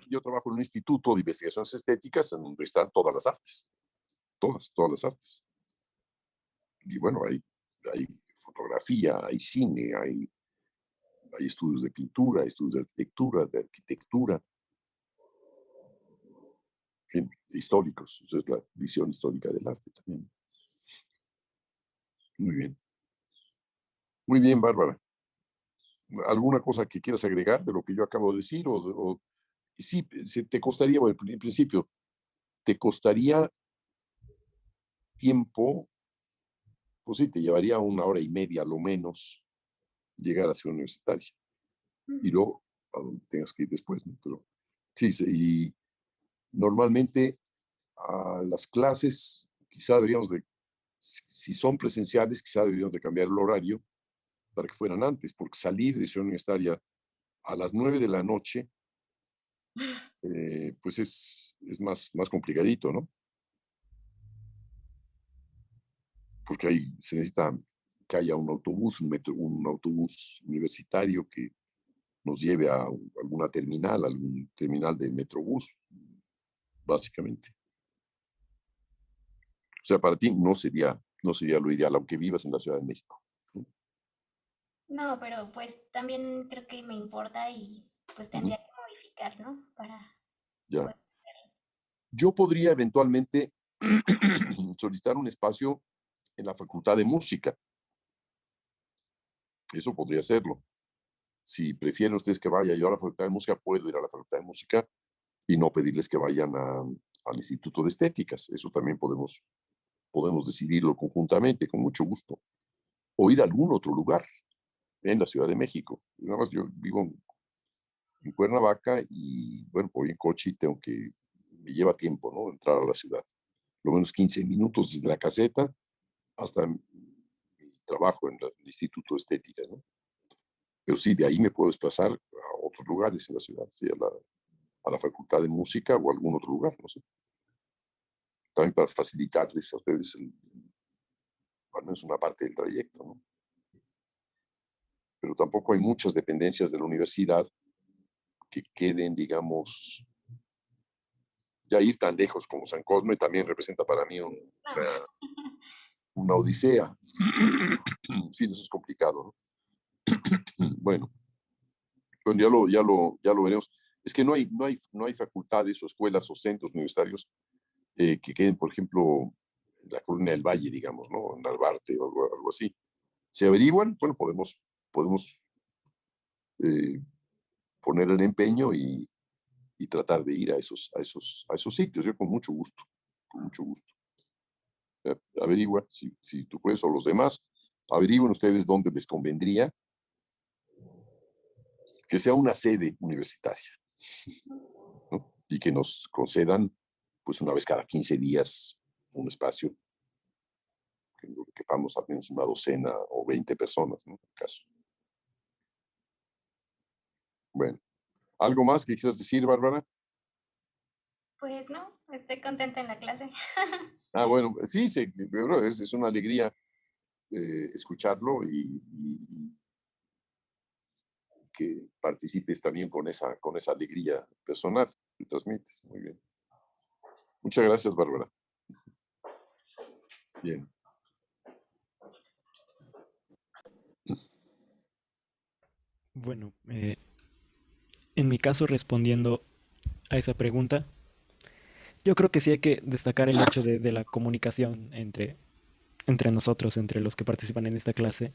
Yo trabajo en un instituto de investigaciones estéticas en donde están todas las artes, todas las artes. Y bueno, hay fotografía, hay cine, hay estudios de pintura, hay estudios de arquitectura, en fin, históricos. Esa es la visión histórica del arte también. Muy bien. Muy bien, Bárbara. ¿Alguna cosa que quieras agregar de lo que yo acabo de decir? Sí, te costaría, bueno, en principio, te costaría tiempo, pues sí, te llevaría 1 hora y media a lo menos llegar a Ciudad Universitaria y luego a donde tengas que ir después, ¿no? Pero sí, y normalmente las clases quizá deberíamos de, si son presenciales, quizá deberíamos de cambiar el horario para que fueran antes, porque salir de Ciudad Universitaria a las 9 de la noche, pues es más complicadito, ¿no? Porque ahí se necesita que haya un autobús, un autobús universitario que nos lleve a alguna terminal, algún terminal de Metrobús, básicamente. O sea, para ti no sería lo ideal, aunque vivas en la Ciudad de México. No, pero pues también creo que me importa y pues Ujú, tendría que modificar, ¿no? Para ya. poder hacerlo. Yo podría eventualmente solicitar un espacio en la Facultad de Música. Eso podría hacerlo. Si prefieren ustedes que vaya yo a la Facultad de Música, puedo ir a la Facultad de Música y no pedirles que vayan al Instituto de Estéticas. Eso también podemos decidirlo conjuntamente, con mucho gusto. O ir a algún otro lugar en la Ciudad de México. Nada más yo vivo en Cuernavaca y, bueno, voy en coche y me lleva tiempo, ¿no? Entrar a la ciudad. Lo menos 15 minutos desde la caseta hasta mi trabajo en el Instituto de Estética, ¿no? Pero sí, de ahí me puedo desplazar a otros lugares en la ciudad, ¿sí? A la Facultad de Música o a algún otro lugar, no sé. También para facilitarles a ustedes al menos una parte del trayecto, ¿no? Pero tampoco hay muchas dependencias de la universidad que queden, digamos, ya ir tan lejos como San Cosme también representa para mí una odisea. En fin, eso es complicado, ¿no? Bueno, ya lo veremos. Es que no hay facultades o escuelas o centros universitarios que queden, por ejemplo, en la Colonia del Valle, digamos, ¿no? En Albarte o algo así. Se averiguan, bueno, podemos eh, poner el empeño y tratar de ir a esos sitios. Yo con mucho gusto, con mucho gusto. Averigua si tú puedes o los demás, averigüen ustedes dónde les convendría que sea una sede universitaria, ¿no? Y que nos concedan, pues una vez cada 15 días, un espacio que quepamos al menos una docena o 20 personas, ¿no? En el caso. Bueno, ¿algo más que quieras decir, Bárbara? Pues no, estoy contenta en la clase. Ah, bueno, sí, es una alegría escucharlo y que participes también con esa alegría personal que transmites. Muy bien. Muchas gracias, Bárbara. Bien. Bueno, en mi caso, respondiendo a esa pregunta, yo creo que sí hay que destacar el hecho de la comunicación entre nosotros, entre los que participan en esta clase,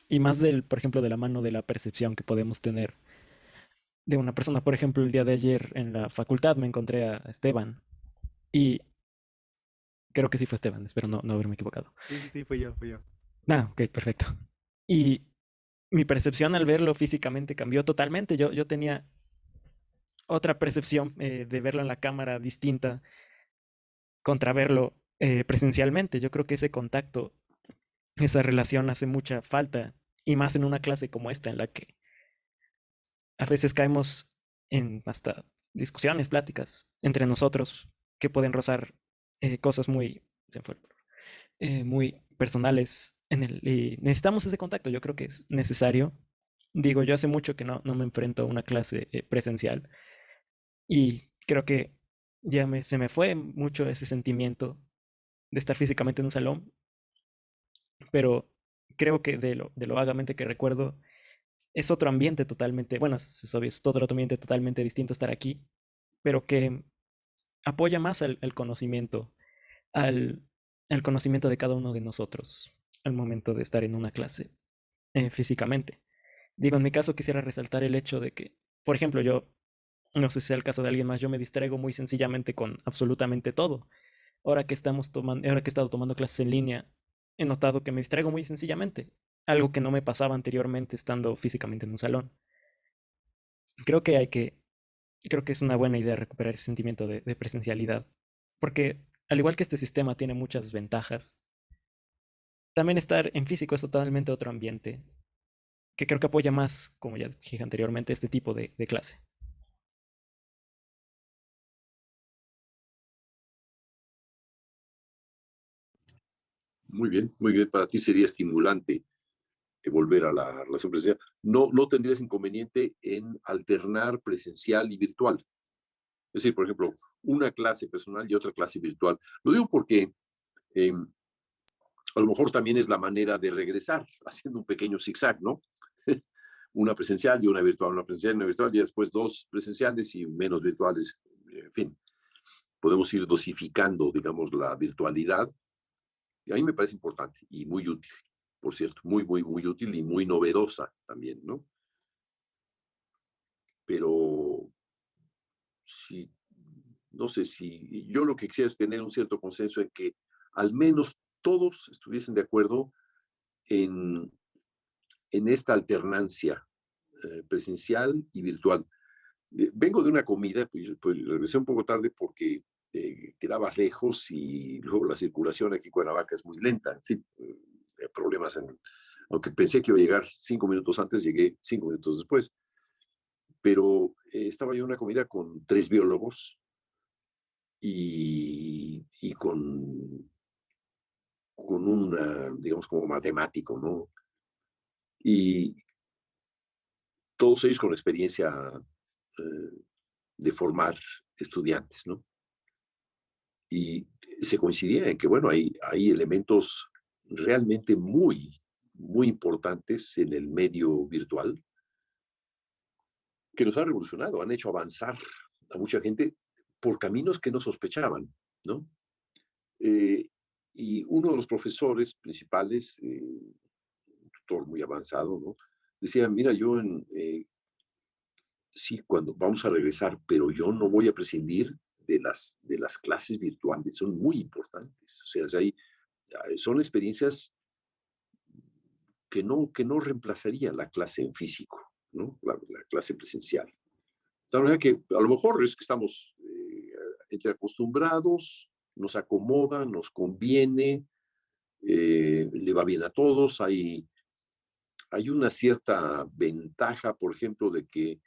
y más por ejemplo, de la mano de la percepción que podemos tener de una persona. Por ejemplo, el día de ayer en la facultad me encontré a Esteban y creo que sí fue Esteban, espero no haberme equivocado. Sí, sí, sí, fui yo, fui yo. Ah, ok, perfecto. Y mi percepción al verlo físicamente cambió totalmente. Yo tenía otra percepción de verlo en la cámara distinta contra verlo presencialmente. Yo creo que ese contacto, esa relación hace mucha falta y más en una clase como esta en la que a veces caemos en hasta discusiones, pláticas entre nosotros que pueden rozar cosas muy personales y necesitamos ese contacto. Yo creo que es necesario. Digo, yo hace mucho que no me enfrento a una clase presencial y creo que se me fue mucho ese sentimiento de estar físicamente en un salón, pero creo que de lo vagamente que recuerdo, es otro ambiente totalmente, bueno, es obvio, es otro ambiente totalmente distinto estar aquí, pero que apoya más al conocimiento, al, al conocimiento de cada uno de nosotros al momento de estar en una clase físicamente. Digo, en mi caso quisiera resaltar el hecho de que, por ejemplo, yo, no sé si sea el caso de alguien más, yo me distraigo muy sencillamente con absolutamente todo. Ahora que he estado tomando clases en línea, he notado que me distraigo muy sencillamente, algo que no me pasaba anteriormente estando físicamente en un salón. Creo que creo que es una buena idea recuperar ese sentimiento de presencialidad, porque al igual que este sistema tiene muchas ventajas, también estar en físico es totalmente otro ambiente, que creo que apoya más, como ya dije anteriormente, este tipo de clase. Muy bien, muy bien. Para ti sería estimulante volver a la relación presencial. No, no tendrías inconveniente en alternar presencial y virtual. Es decir, por ejemplo, una clase personal y otra clase virtual. Lo digo porque eh, a lo mejor también es la manera de regresar, haciendo un pequeño zigzag, ¿no? Una presencial y una virtual, una presencial y una virtual, y después dos presenciales y menos virtuales. En fin, podemos ir dosificando, digamos, la virtualidad. Y a mí me parece importante y muy útil, por cierto, muy, muy, muy útil y muy novedosa también, ¿no? Pero si, no sé si yo lo que quisiera es tener un cierto consenso en que al menos todos estuviesen de acuerdo en, en esta alternancia presencial y virtual. Vengo de una comida, pues regresé un poco tarde porque quedaba lejos y luego la circulación aquí en Cuernavaca es muy lenta, en fin, problemas aunque pensé que iba a llegar 5 minutos antes, llegué 5 minutos después, pero estaba yo en una comida con 3 biólogos y con un, digamos, como matemático, ¿no? Y todos ellos con experiencia eh, de formar estudiantes, ¿no? Y se coincidía en que, bueno, hay elementos realmente muy, muy importantes en el medio virtual que nos han revolucionado, han hecho avanzar a mucha gente por caminos que no sospechaban, ¿no? Eh, y uno de los profesores principales, un tutor muy avanzado, ¿no? Decía, mira, sí, cuando vamos a regresar, pero yo no voy a prescindir de las clases virtuales, son muy importantes. O sea, son experiencias que no reemplazaría la clase en físico, ¿no? La clase presencial. La verdad que a lo mejor es que estamos entre acostumbrados, nos acomoda, nos conviene, le va bien a todos. Hay una cierta ventaja, por ejemplo, de que,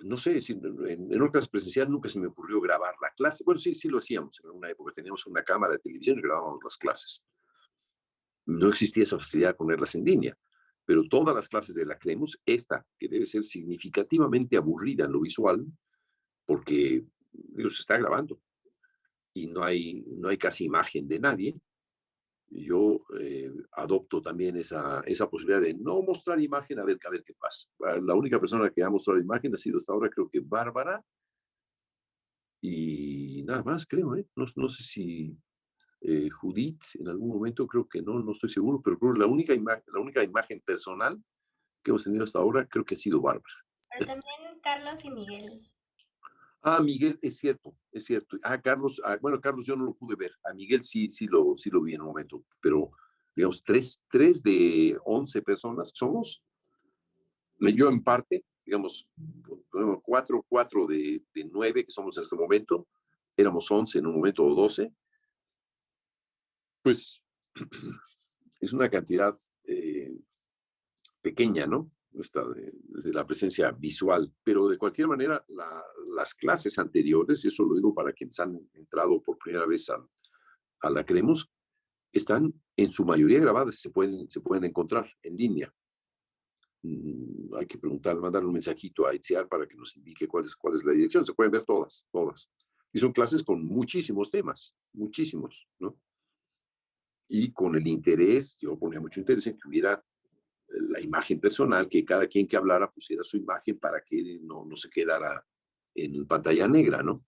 no sé, si en una clase presencial nunca se me ocurrió grabar la clase. Bueno, sí, sí lo hacíamos. En una época teníamos una cámara de televisión y grabábamos las clases. No existía esa facilidad de ponerlas en línea, pero todas las clases de la CREMUS, esta, que debe ser significativamente aburrida en lo visual, porque digo, se está grabando y no hay casi imagen de nadie. Yo adopto también esa posibilidad de no mostrar imagen, a ver qué pasa. La única persona que ha mostrado imagen ha sido hasta ahora, creo que Bárbara, y nada más, creo, ¿eh? No sé si Judith en algún momento, creo que no estoy seguro, pero creo que la única imagen personal que hemos tenido hasta ahora, creo que ha sido Bárbara. Pero también Carlos y Miguel. Ah, Miguel, es cierto, es cierto. Ah, Carlos, bueno, Carlos yo no lo pude ver. A Miguel sí lo vi en un momento, pero digamos, tres de 11 personas somos. Yo en parte, digamos, cuatro de 9 que somos en este momento, éramos 11 en un momento o 12, pues es una cantidad pequeña, ¿no? Está de la presencia visual, pero de cualquier manera las clases anteriores, y eso lo digo para quienes han entrado por primera vez a la Cremus, están en su mayoría grabadas y se pueden encontrar en línea. Hay que mandar un mensajito a Itziar para que nos indique cuál es la dirección. Se pueden ver todas, todas. Y son clases con muchísimos temas, muchísimos, ¿no? Y con el interés, yo ponía mucho interés en que hubiera la imagen personal, que cada quien que hablara pusiera su imagen para que no se quedara en pantalla negra, ¿no?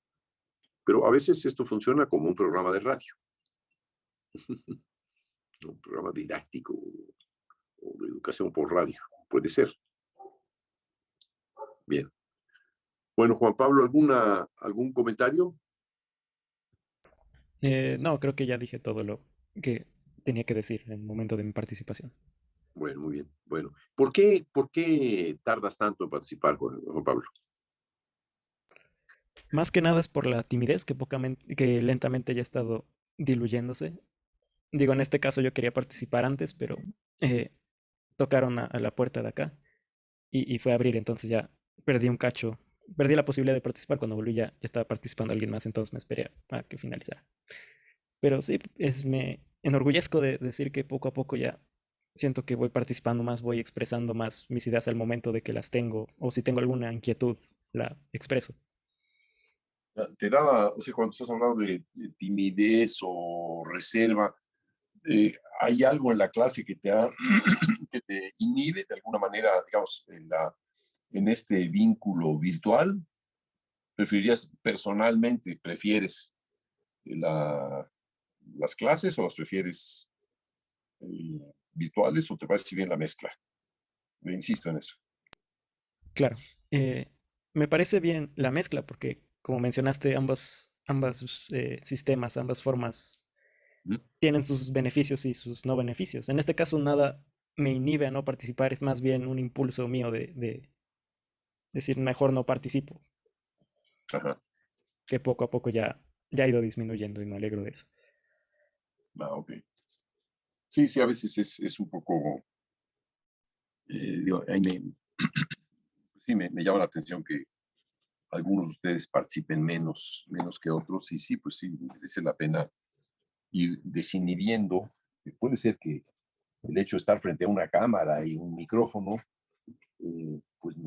Pero a veces esto funciona como un programa de radio, un programa didáctico o de educación por radio, puede ser. Bien. Bueno, Juan Pablo, ¿algún comentario? No, creo que ya dije todo lo que tenía que decir en el momento de mi participación. Bueno, muy bien. Bueno, ¿por qué tardas tanto en participar, Juan Pablo? Más que nada es por la timidez que lentamente ya ha estado diluyéndose. Digo, en este caso yo quería participar antes, pero eh, tocaron a la puerta de acá y fue a abrir, entonces ya perdí un cacho. Perdí la posibilidad de participar cuando volví, ya estaba participando alguien más, entonces me esperé a que finalizara. Pero sí, me enorgullezco de decir que poco a poco ya siento que voy participando más, voy expresando más mis ideas al momento de que las tengo, o si tengo alguna inquietud, la expreso. Te daba, o sea, cuando estás hablando de timidez o reserva, ¿hay algo en la clase que que te inhibe de alguna manera, digamos, en este vínculo virtual? ¿Preferirías personalmente, prefieres la, las clases o las prefieres virtuales o te parece bien la mezcla? Insisto en eso. Claro, me parece bien la mezcla porque, como mencionaste, ambas sistemas, ambas formas ¿Mm? tienen sus beneficios y sus no beneficios. En este caso, nada me inhibe a no participar, es más bien un impulso mío de decir, mejor no participo, Ajá. que poco a poco ya ha ido disminuyendo y me alegro de eso. Ah, ok. Sí, sí, a veces es un poco, digo, ahí sí, me llama la atención que algunos de ustedes participen menos que otros y sí, pues sí, merece la pena ir desinhibiendo. Puede ser que el hecho de estar frente a una cámara y un micrófono, pues